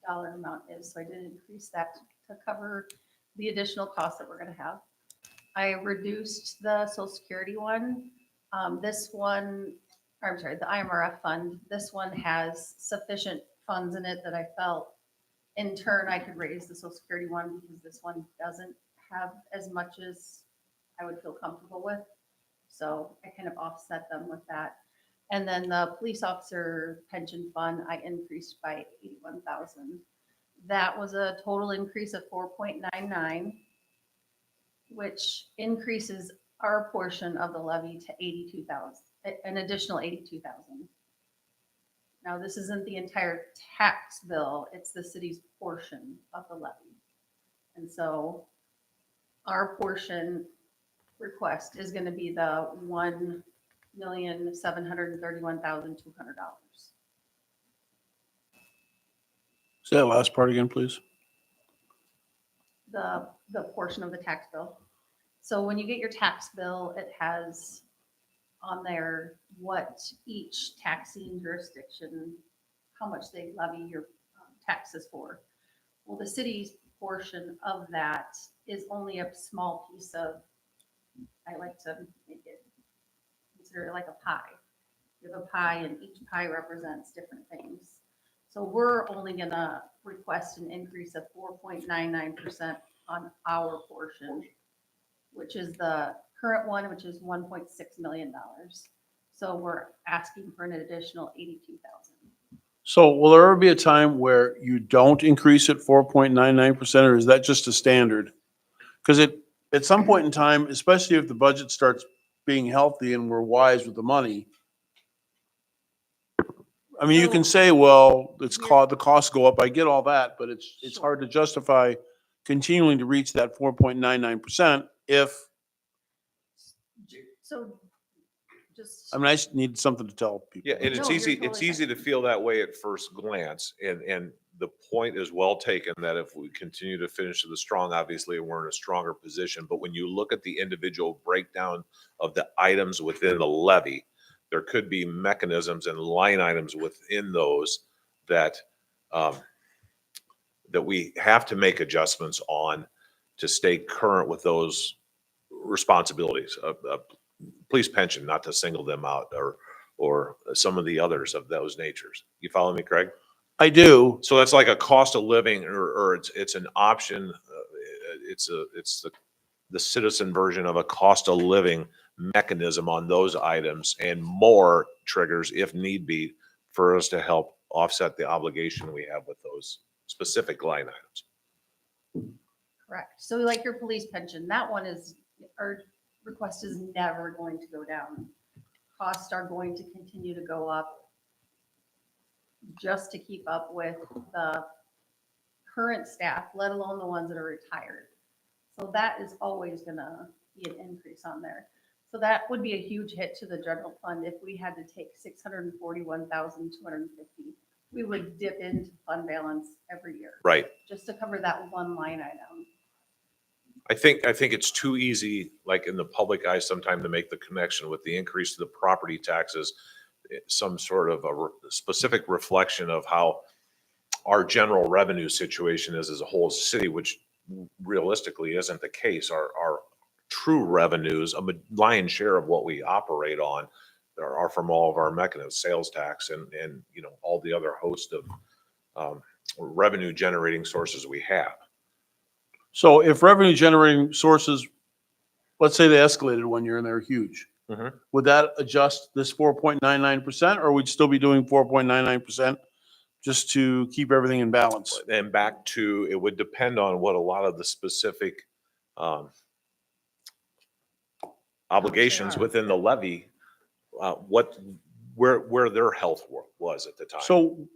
dollar amount is. So I did increase that to cover the additional costs that we're gonna have. I reduced the Social Security one. This one, or I'm sorry, the IMRF fund, this one has sufficient funds in it that I felt in turn I could raise the Social Security one because this one doesn't have as much as I would feel comfortable with. So I kind of offset them with that. And then the police officer pension fund, I increased by 81,000. That was a total increase of 4.99, which increases our portion of the levy to 82,000, an additional 82,000. Now, this isn't the entire tax bill, it's the city's portion of the levy. And so our portion request is gonna be the $1,731,200. Say that last part again, please. The portion of the tax bill. So when you get your tax bill, it has on there what each taxing jurisdiction, how much they levy your taxes for. Well, the city's portion of that is only a small piece of, I like to make it, consider it like a pie. You have a pie and each pie represents different things. So we're only gonna request an increase of 4.99% on our portion, which is the current one, which is $1.6 million. So we're asking for an additional 82,000. So will there ever be a time where you don't increase it 4.99%, or is that just a standard? Because at some point in time, especially if the budget starts being healthy and we're wise with the money, I mean, you can say, well, the costs go up. I get all that, but it's hard to justify continuing to reach that 4.99% if, So just. I mean, I just need something to tell people. Yeah, and it's No, you're easy, it's totally easy to feel that way at first glance, and the point is well taken that if we continue to finish the strong, obviously we're in a stronger position, but when you look at the individual breakdown of the items within the levy, there could be mechanisms and line items within those that that we have to make adjustments on to stay current with those responsibilities. Police pension, not to single them out, or some of the others of those natures. You follow me, Craig? I do. So that's like a cost of living, or it's an option. It's the citizen version of a cost of living mechanism on those items, and more triggers if need be for us to help offset the obligation we have with those specific line items. Correct. So like your police pension, that one is, our request is never going to go down. Costs are going to continue to go up just to keep up with the current staff, let alone the ones that are retired. So that is always gonna be an increase on there. So that would be a huge hit to the general fund if we had to take 641,250. We would dip into fund balance every year. Right. Just to cover that one line item. I think it's too easy, like in the public eye, sometime to make the connection with the increase to the property taxes, some sort of a specific reflection of how our general revenue situation is as a whole city, which realistically isn't the case. Our true revenues, a lion's share of what we operate on are from all of our mechanisms, sales tax and all the other host of revenue generating sources we have. So if revenue generating sources, let's say they escalated 1 year and they're huge, Mhm. would that adjust this 4.99%, or would still be doing 4.99% just to keep everything in balance? And back to, it would depend on what a lot of the specific obligations within the levy, where their health was at the time. So,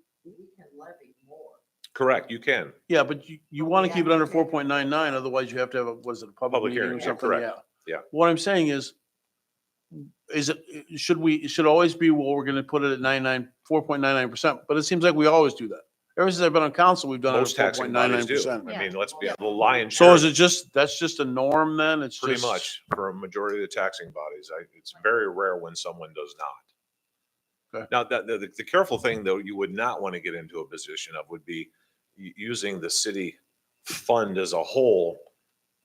Correct, you can. yeah, but you want to keep it under 4.99, otherwise you have to have a, was it a public Public meeting or hearing, yeah, something? correct. Yeah. What I'm saying is it, should always be, well, we're going to put it at 4.99%, but it seems like we always do that. Ever since I've been on council, we've done it Most at taxing bodies do. 4.99%. I mean, let's be, the lion's share. So is it just, that's just a norm then? It's Pretty just. much for a majority of the taxing bodies. It's very rare when someone does not. Okay. Now, the careful thing, though, you would not want to get into a position of would be using the city fund as a whole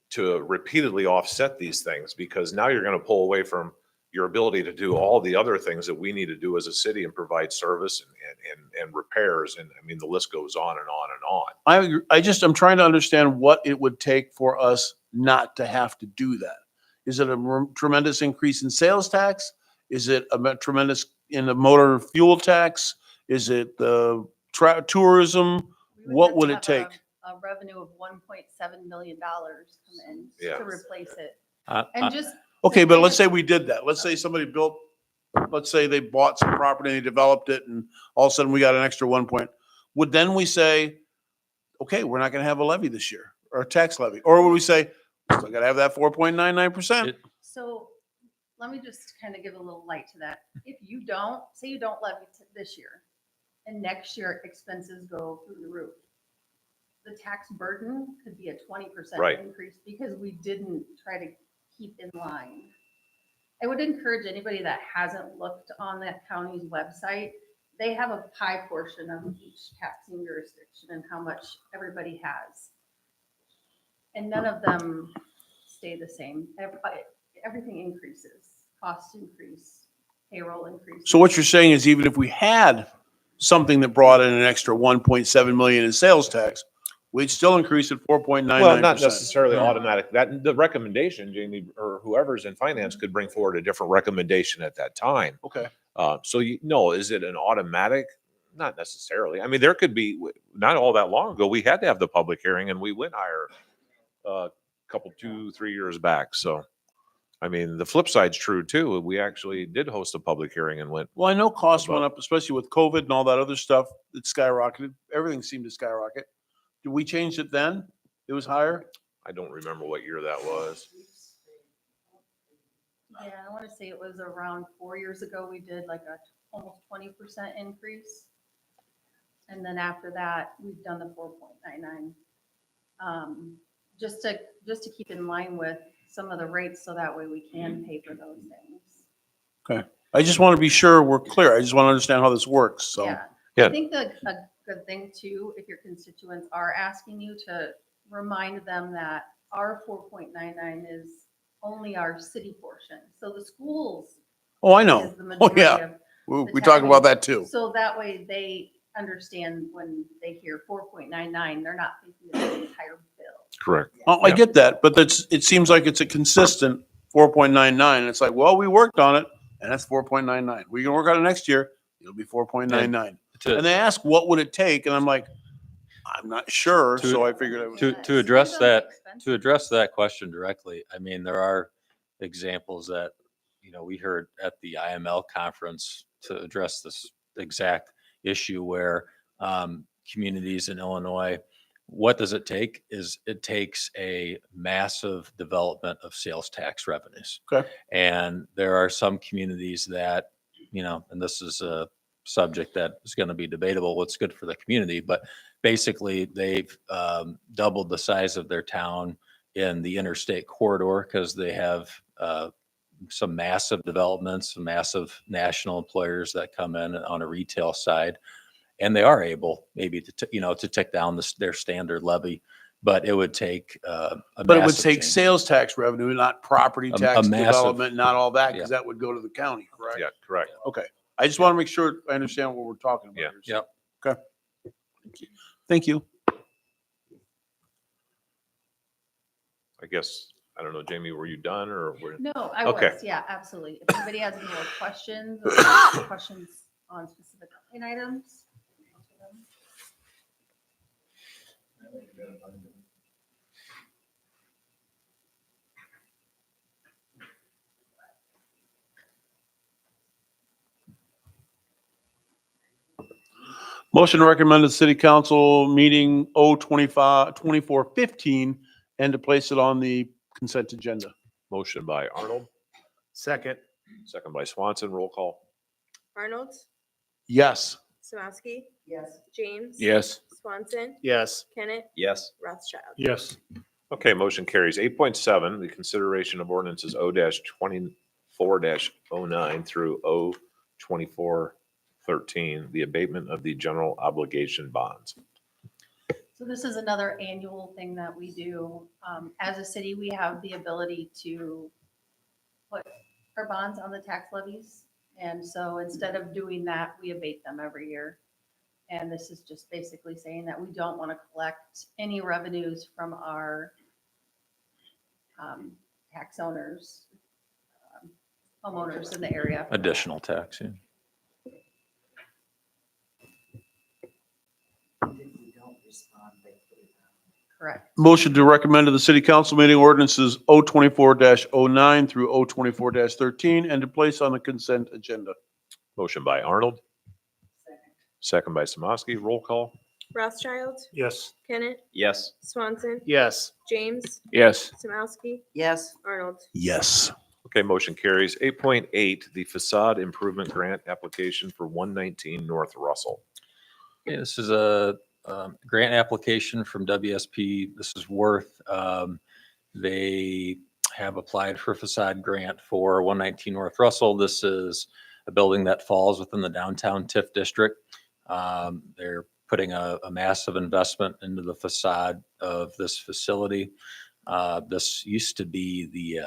to repeatedly offset these things, because now you're going to pull away from your ability to do all the other things that we need to do as a city and provide service and repairs. And I mean, the list goes on and on and on. I'm trying to understand what it would take for us not to have to do that. Is it a tremendous increase in sales tax? Is it a tremendous in the motor fuel tax? Is it the tourism? We What have would to it have take? A revenue of $1.7 million come in Yeah. to replace it. I- And I- just. Okay, but let's say we did that. Let's say somebody built, let's say they bought some property and they developed it and all of a sudden we got an extra 1 point. Would then we say, okay, we're not gonna have a levy this year or a tax levy? Or would we say, still gotta have that 4.99%? It- So let me just kind of give a little light to that. If you don't, say you don't levy this year and next year expenses go through the roof, the tax burden could be a 20% Right. increase because we didn't try to keep in line. I would encourage anybody that hasn't looked on that county's website, they have a pie portion of each taxing jurisdiction and how much everybody has. And none of them stay the same. Everything increases, costs increase, payroll increases. So what you're saying is even if we had something that brought in an extra 1.7 million in sales tax, we'd still increase it 4.99%. Well, not necessarily automatic. That, the recommendation, Jamie, or whoever's in finance could bring forward a different recommendation at that time. Okay. So is it an automatic? Not necessarily. I mean, there could be, not all that long ago, we had to have the public hearing and we went higher a couple, 2-3 years back. So, I mean, the flip side's true too. We actually did host a public hearing and went, Well, I know costs went Above. up, especially with COVID and all that other stuff. It skyrocketed. Everything seemed to skyrocket. Did we change it then? It was higher? I don't remember what year that was. Yeah, I want to say it was around 4 years ago, we did like a almost 20% increase. And then after that, we've done the 4.99. Just to keep in line with some of the rates, so that way we can pay for those things. I just want to be sure we're clear. I just want to understand how this works, so. Yeah. Yeah. I think a good thing too, if your constituents are asking you, to remind them that our 4.99 is only our city portion. So the schools Oh, I know. is the Oh, majority yeah. of We talk about that too. So that way they understand when they hear 4.99, they're not thinking of the entire bill. Correct. Oh, I Yeah. get that, but it seems like it's a consistent 4.99. It's like, well, we worked on it and that's 4.99. We can work on it next year. It'll be 4.99. To- And they ask, what would it take? And I'm like, I'm not sure. To- So I figured I would. To- Yeah, to address it's really that- expensive. To address that question directly, I mean, there are examples that, we heard at the IML conference to address this exact issue where communities in Illinois, what does it take? It takes a massive development of sales tax revenues. Okay. And there are some communities that, and this is a subject that is going to be debatable, what's good for the community, but basically they've doubled the size of their town in the interstate corridor because they have some massive developments, some massive national employers that come in on a retail side. And they are able maybe to tick down their standard levy, but it would take But it would massive take change. sales tax revenue, not property A tax massive- development, not all that, because that would go to the county, correct? Yeah, correct. Okay. I just want to make sure I understand what we're talking about. Yeah. here. Okay. Thank you. I guess, I don't know, Jamie, were you done or were? No, I Okay. was, yeah, absolutely. If anybody has any more questions, or questions on specific line items. Motion to recommend the city council meeting 2415 and to place it on the consent agenda. Motion by Arnold, Second. second by Swanson, roll call. Arnold, Yes. Samowski, Yes. James. Yes. Swanson, Yes. Kenneth, Yes. Rothschild. Yes. Okay, motion carries. 8.7, the consideration of ordinances O-24-09 through O-2413, the abatement of the general obligation bonds. So this is another annual thing that we do. As a city, we have the ability to put our bonds on the tax levies. And so instead of doing that, we abate them every year. And this is just basically saying that we don't want to collect any revenues from our tax owners, homeowners in the area. Additional tax, yeah. Correct. Motion to recommend to the city council meeting ordinances 024-09 through 024-13 and to place on the consent agenda. Motion by Arnold. Second by Samosky. Roll call. Rothschild, Yes. Kenneth, Yes. Swanson, Yes. James, Yes. Samowski, Yes. Arnold. Yes. Okay, motion carries. 8.8, the facade improvement grant application for 119 North Russell. Yeah, this is a grant application from WSP. This is Worth. They have applied for a facade grant for 119 North Russell. This is a building that falls within the downtown TIF district. They're putting a massive investment into the facade of this facility. This used to be the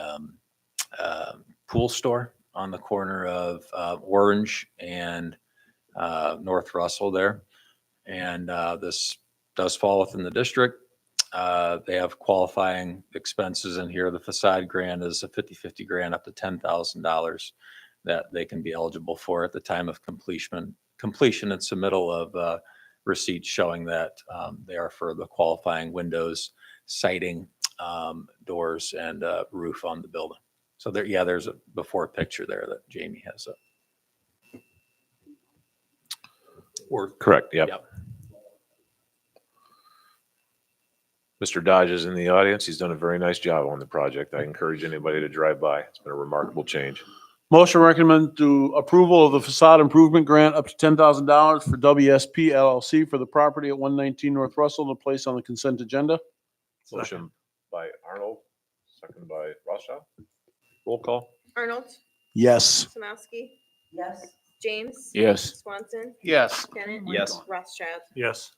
pool store on the corner of Orange and North Russell there. And this does fall within the district. They have qualifying expenses in here. The facade grant is a 50/50 grant up to $10,000 that they can be eligible for at the time of completion and submittal of receipts showing that they are for the qualifying windows, siding, doors, and roof on the building. So there, yeah, there's a before picture there that Jamie has up. Or Correct, yep. Yep. Mr. Dodge is in the audience. He's done a very nice job on the project. I encourage anybody to drive by. It's been a remarkable change. Motion recommend to approval of the facade improvement grant up to $10,000 for WSP LLC for the property at 119 North Russell to place on the consent agenda. Motion by Arnold, second by Rothschild. Roll call. Arnold, Yes. Samowski, Yes. James, Yes. Swanson, Yes. Kenneth. Yes. Rothschild. Yes.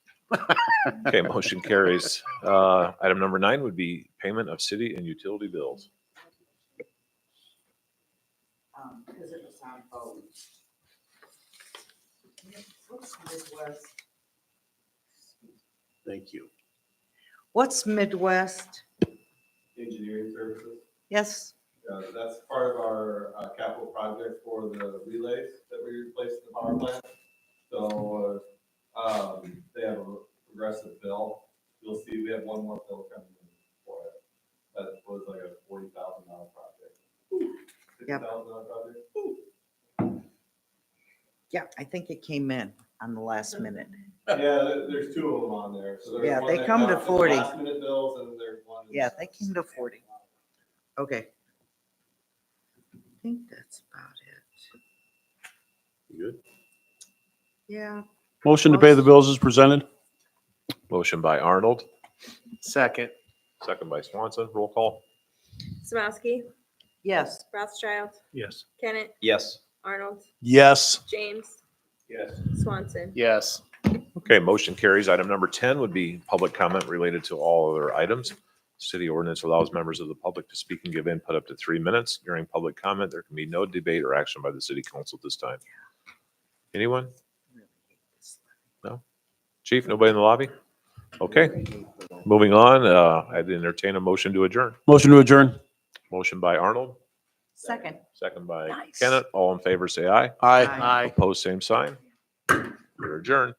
Okay, motion carries. Item number 9 would be payment of city and utility bills. Because it was on hold. What's Midwest? Thank you. What's Midwest? Engineering services. Yes. That's part of our capital project for the relays that we replaced at the power plant. So, they have a progressive bill. You'll see we have one more bill coming in for it. That was like a $40,000 project. Yep. $50,000 project. Yeah, I think it came in on the last minute. Yeah, there's 2 of them on there. So there's Yeah, one they that come to comes in 40. Last minute bills and there's one. Yeah, they came to 40. Okay. I think that's about it. You good? Yeah. Motion to pay the bills is presented. Motion by Arnold, Second. second by Swanson. Roll call. Samowski, Yes. Rothschild, Yes. Kenneth, Yes. Arnold, Yes. James, Yes. Swanson. Yes. Okay, motion carries. Item number 10 would be public comment related to all other items. City ordinance allows members of the public to speak and give input up to 3 minutes. During public comment, there can be no debate or action by the city council at this time. Anyone? No? Chief, nobody in the lobby? Okay, moving on. I'd entertain a motion to adjourn. Motion to adjourn. Motion by Arnold, Second. second by Nice. Kenneth. All in favor, say aye. Aye. Opposed, same sign. We're adjourned.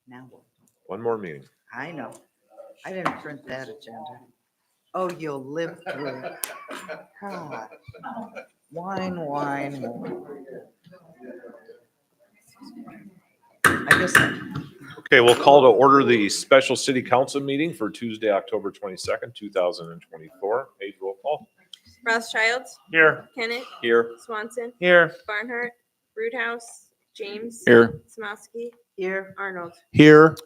Now, One more meeting. I know. I didn't print that agenda. Oh, you'll live through it. God. Wine, wine, wine. I guess, Okay, we'll call to order the special city council meeting for Tuesday, October 22nd, 2024. Page roll call. Rothschild, Here. Kenneth, Here. Swanson, Here. Barnhart, Roothouse, James. Here. Samowski, here. Arnold. Here.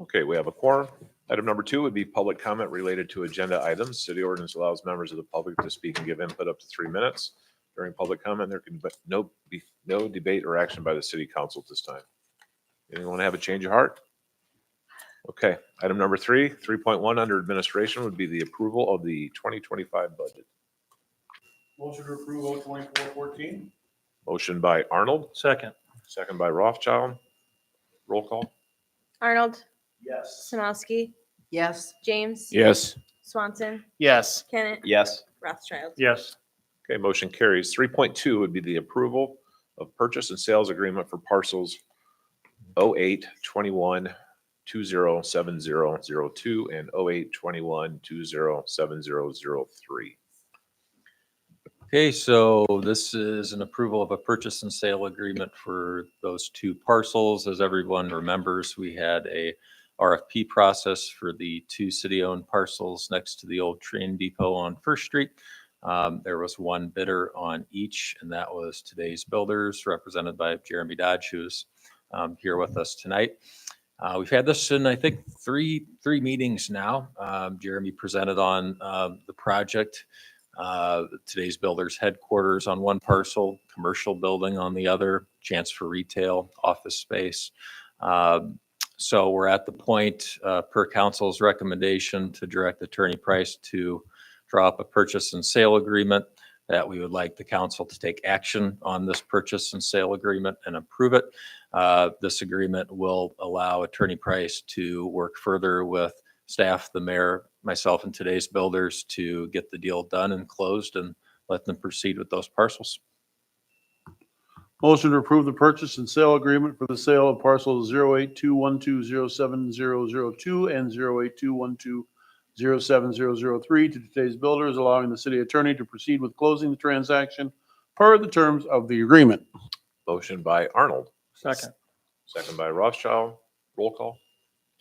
Okay, we have a quorum. Item number 2 would be public comment related to agenda items. City ordinance allows members of the public to speak and give input up to 3 minutes. During public comment, there can be no debate or action by the city council at this time. Anyone have a change of heart? Okay, item number 3, 3.1 under administration would be the approval of the 2025 budget. Motion to approve 024-14. Motion by Arnold, Second. second by Rothschild. Roll call. Arnold, Yes. Samowski, Yes. James. Yes. Swanson, Yes. Kenneth, Yes. Rothschild. Yes. Okay, motion carries. 3.2 would be the approval of purchase and sales agreement for parcels 0821207002 and 0821207003. Okay, so this is an approval of a purchase and sale agreement for those two parcels. As everyone remembers, we had a RFP process for the two city-owned parcels next to the old train depot on First Street. There was one bidder on each, and that was Today's Builders, represented by Jeremy Dodge, who's here with us tonight. We've had this in, I think, three meetings now. Jeremy presented on the project. Today's Builders headquarters on one parcel, commercial building on the other, chance for retail, office space. So we're at the point, per council's recommendation, to direct Attorney Price to draw up a purchase and sale agreement that we would like the council to take action on this purchase and sale agreement and approve it. This agreement will allow Attorney Price to work further with staff, the mayor, myself, and Today's Builders to get the deal done and closed and let them proceed with those parcels. Motion to approve the purchase and sale agreement for the sale of parcels 0821207002 and 0821207003 to Today's Builders, allowing the city attorney to proceed with closing the transaction per the terms of the agreement. Motion by Arnold, Second. second by Rothschild. Roll call.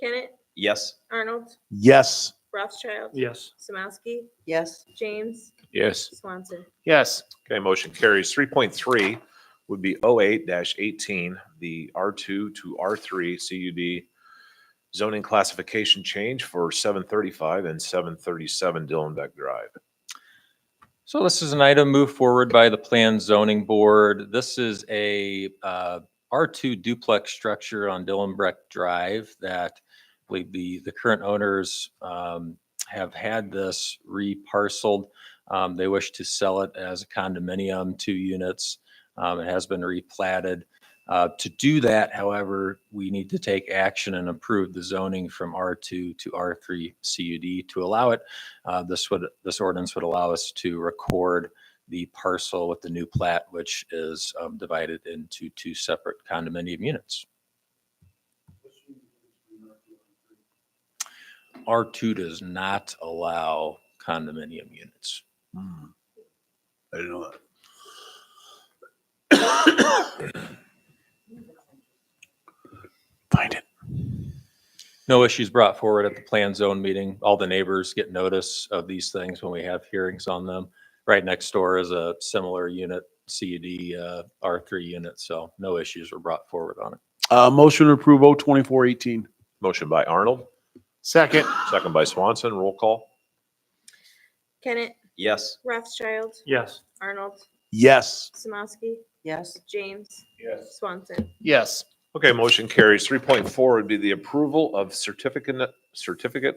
Kenneth, Yes. Arnold, Yes. Rothschild, Yes. Samowski, Yes. James, Yes. Swanson. Yes. Okay, motion carries. 3.3 would be 08-18, the R2 to R3 CUD zoning classification change for 735 and 737 Dillonbeck Drive. So this is an item moved forward by the Planned Zoning Board. This is a R2 duplex structure on Dillonbeck Drive that I believe the current owners have had this reparceled. They wish to sell it as a condominium, 2 units. It has been replatted. To do that, however, we need to take action and approve the zoning from R2 to R3 CUD to allow it. This ordinance would allow us to record the parcel with the new plat, which is divided into 2 separate condominium units. R2 does not allow condominium units. I didn't know that. Find it. No issues brought forward at the Plan Zone meeting. All the neighbors get notice of these things when we have hearings on them. Right next door is a similar unit, CUD R3 unit, so no issues were brought forward on it. Motion to approve 02418. Motion by Arnold, Second. second by Swanson. Roll call. Kenneth, Yes. Rothschild, Yes. Arnold, Yes. Samowski, Yes. James, Yes. Swanson. Yes. Okay, motion carries. 3.4 would be the approval of certificate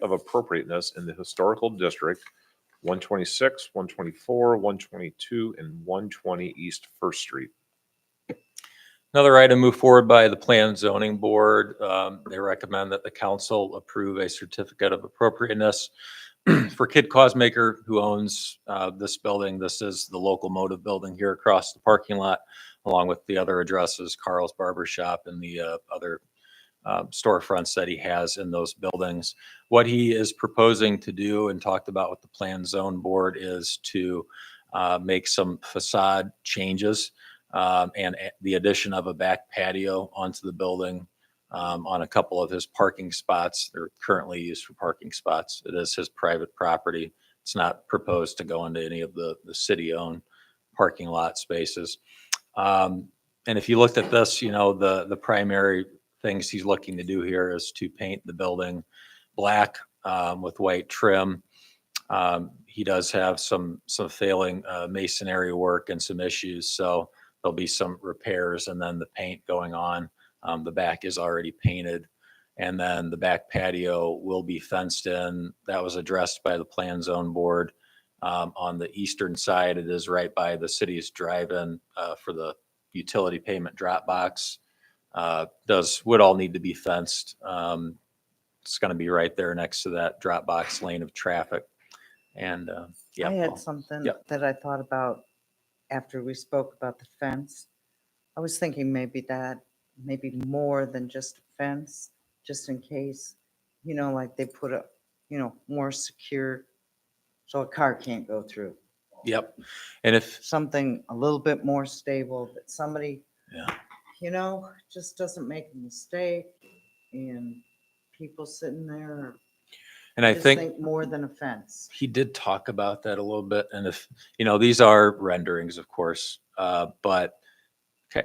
of appropriateness in the historical district, 126, 124, 122, and 120 East First Street. Another item moved forward by the Plan Zoning Board. They recommend that the council approve a certificate of appropriateness for Kid Causemaker, who owns this building. This is the locomotive building here across the parking lot, along with the other addresses, Carl's Barber Shop and the other storefronts that he has in those buildings. What he is proposing to do and talked about with the Plan Zone Board is to make some facade changes and the addition of a back patio onto the building on a couple of his parking spots. They're currently used for parking spots. It is his private property. It's not proposed to go into any of the city-owned parking lot spaces. And if you looked at this, you know, the primary things he's looking to do here is to paint the building black with white trim. He does have some failing masonry work and some issues, so there'll be some repairs and then the paint going on. The back is already painted, and then the back patio will be fenced in. That was addressed by the Plan Zone Board. On the eastern side, it is right by the city's drive-in for the utility payment drop box. Would all need to be fenced. It's going to be right there next to that drop box lane of traffic. And, yeah. I had Paul. something Yep. that I thought about after we spoke about the fence. I was thinking maybe more than just a fence, just in case, like they put a, more secure, so a car can't go through. Yep. And if, Something a little bit more stable that somebody, yeah, just doesn't make a mistake and people sitting there. and I just think more than a fence. he did talk about that a little bit. And if, these are renderings, of course, but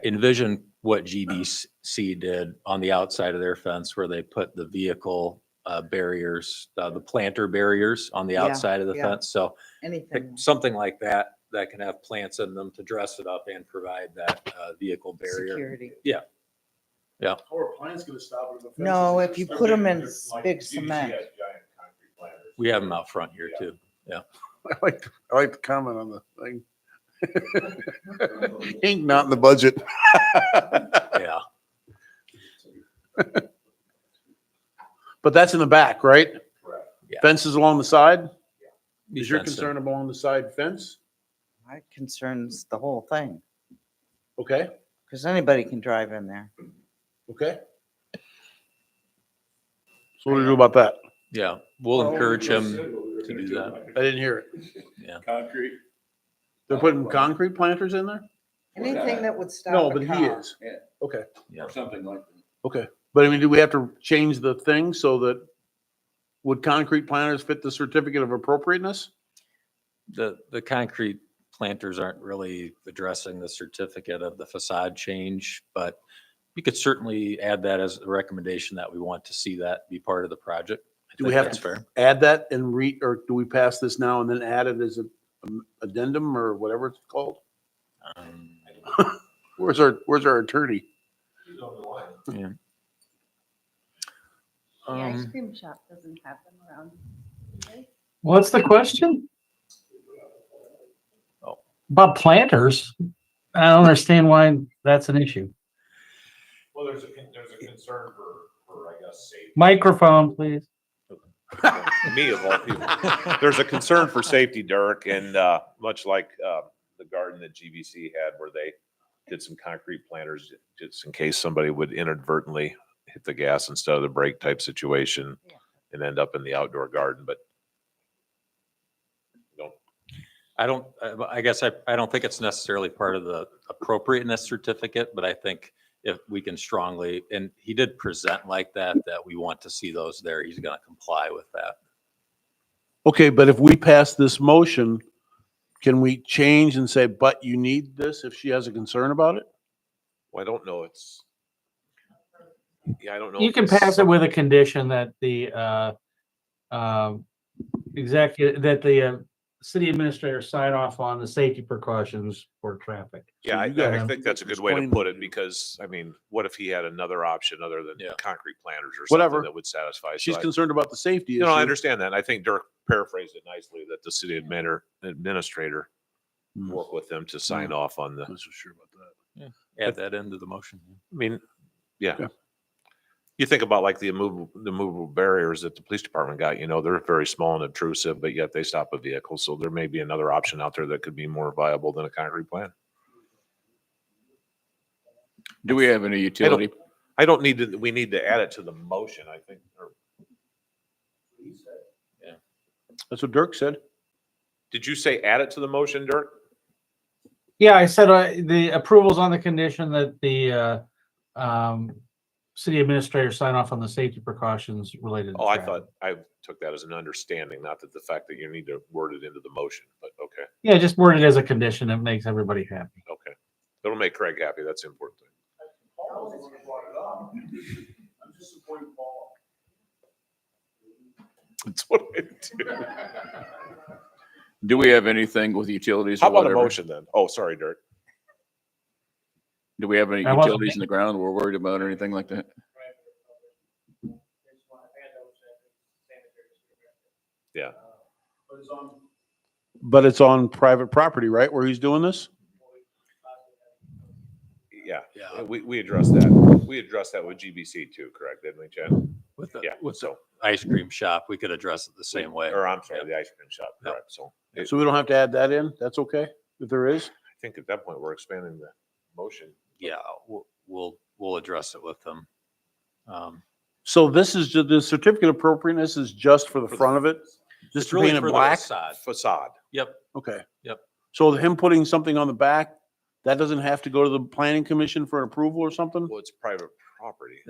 envision what GBC did on the outside of their fence where they put the vehicle barriers, the planter barriers on the Yeah, outside of the yeah. fence. So Anything. something like that can have plants in them to dress it up and provide that vehicle barrier. Security. Yeah. Yeah. How are plants gonna stop it? if the fence No, is if you just- put them in big cement. We have them out front here too. Yeah. I like the comment on the thing. Ink not in the budget. Yeah. But that's in the back, right? Yeah. Fences along the side? Be Is your fenced in. concern along the side fence? My concern's the whole thing, Okay, because anybody can drive in there. okay. So what do you do about that? Yeah. We'll encourage him to do that. I didn't hear it. Yeah. Concrete. They're putting concrete planters in there? Anything that would stop No, a but he car. is. Okay, Yeah. Or something like that. okay. But I mean, do we have to change the thing so that would concrete planters fit the certificate of appropriateness? The concrete planters aren't really addressing the certificate of the facade change, but you could certainly add that as a recommendation that we want to see that be part of the project. I Do we think have that's to fair. add that and or do we pass this now and then add it as a addendum or whatever it's called? Where's our attorney? Yeah. The ice cream shop doesn't have them around. do they? What's the question? Oh. About planters? I don't understand why that's an issue. Well, there's a concern for, I guess, safety. Microphone, please. Me of all people. There's a concern for safety, Dirk, and much like the garden that GVC had where they did some concrete planters just in case somebody would inadvertently hit the gas instead of the brake type situation and end up in the outdoor garden, but I guess I don't think it's necessarily part of the appropriateness certificate, but I think if we can strongly, and he did present like that we want to see those there. He's going to comply with that. Okay, but if we pass this motion, can we change and say, but you need this if she has a concern about it? well, I don't know. I don't know. You if can it's- pass it with a condition that the city administrator sign off on the safety precautions for traffic. Yeah, So I you gotta think that's a good way to explain- put it because, I mean, what if he had another option other than Yeah. concrete planters or Whatever. something that would satisfy? She's So I- concerned about the safety issue. No, I understand that. I think Dirk paraphrased it nicely that the city administrator work with them to sign off on the, I'm not so sure about that. Add that into the motion. I mean, yeah. Yeah. You think about like the movable barriers that the police department got, they're very small and obtrusive, but yet they stop a vehicle. So there may be another option out there that could be more viable than a concrete plan. Do we have any utility? We need to add it to the motion, I think. That's what Dirk said. Did you say add it to the motion, Dirk? Yeah, I said the approval's on the condition that the city administrator sign off on the safety precautions related. to Oh, I traffic. thought I took that as an understanding, not that the fact that you need to word it into the motion, but okay, Yeah, just word it as a condition that makes everybody happy. okay. It'll make Craig happy. That's the important thing. I'm just supporting Paul. That's what I do. Do we have anything with utilities? How or about a whatever? motion then? Oh, sorry, Dirk. Do we have any I wasn't utilities in the ground we're worried about or anything like that? Yeah. But it's on private property, right, where he's doing this? Yeah, Yeah. we addressed that. We addressed that with GBC too, correct? Didn't we, Chad? With the, Yeah, with so ice cream shop, we could address it the same way. Or I'm sorry, the ice cream shop, Yep. correct. So So we don't have to add that in? That's okay, if there is? I think at that point, we're expanding the motion. Yeah, we'll address it with them. So this is, the certificate of appropriateness is just for the front of it? Just It's to really paint it for the black? facade. Facade. Yep, Okay. Yep. So him putting something on the back, that doesn't have to go to the planning commission for an approval or something? Well, it's private property.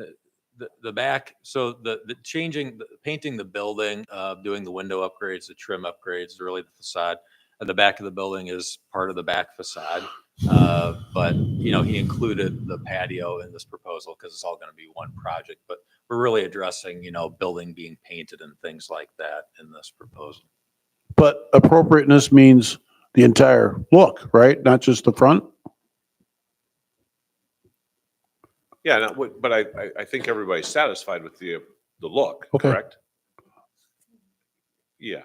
the back, so the changing, painting the building, doing the window upgrades, the trim upgrades, really the facade. And the back of the building is part of the back facade. But, you know, he included the patio in this proposal because it's all going to be one project. But we're really addressing, you know, building being painted and things like that in this proposal. But appropriateness means the entire look, right? Not just the front? Yeah, but I think everybody's satisfied with the look, Okay. correct? Yeah,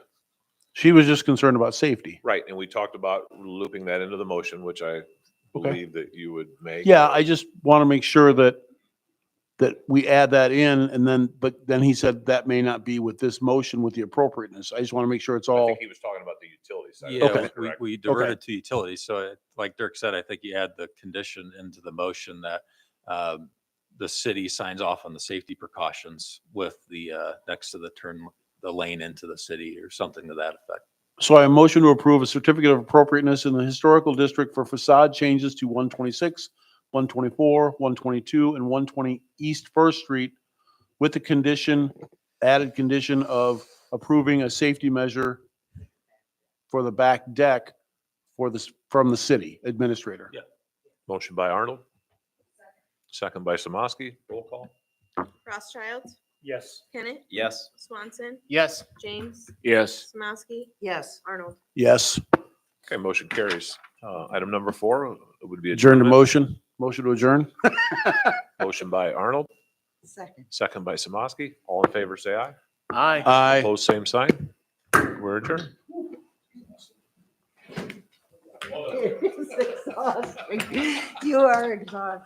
She was just concerned about safety. right. And we talked about looping that into the motion, which I believe that you would make. Yeah, I just want to make sure that we add that in and then, but then he said that may not be with this motion with the appropriateness. I just want to make sure it's I all, think he was talking about the utility side. Yeah, Okay. we diverted to utilities. So like Dirk said, I think you add the condition into the motion that the city signs off on the safety precautions with the next to the lane into the city or something to that effect. so I motion to approve a certificate of appropriateness in the historical district for facade changes to 126, 124, 122, and 120 East First Street with the condition, added condition of approving a safety measure for the back deck for this, from the city administrator. Yeah. Motion by Arnold. Second by Samosky. Roll call. Rothschild, Yes. Kenneth, Yes. Swanson, Yes. James, Yes. Samowski, Yes. Arnold. Yes. Okay, motion carries. Item number 4 would be Adjourn to adjournment. motion to adjourn. Motion by Arnold, Second. second by Samosky. All in favor, say aye. Aye. Aye. Opposed, same sign. We're adjourned. It's exhausting. You are exhausting.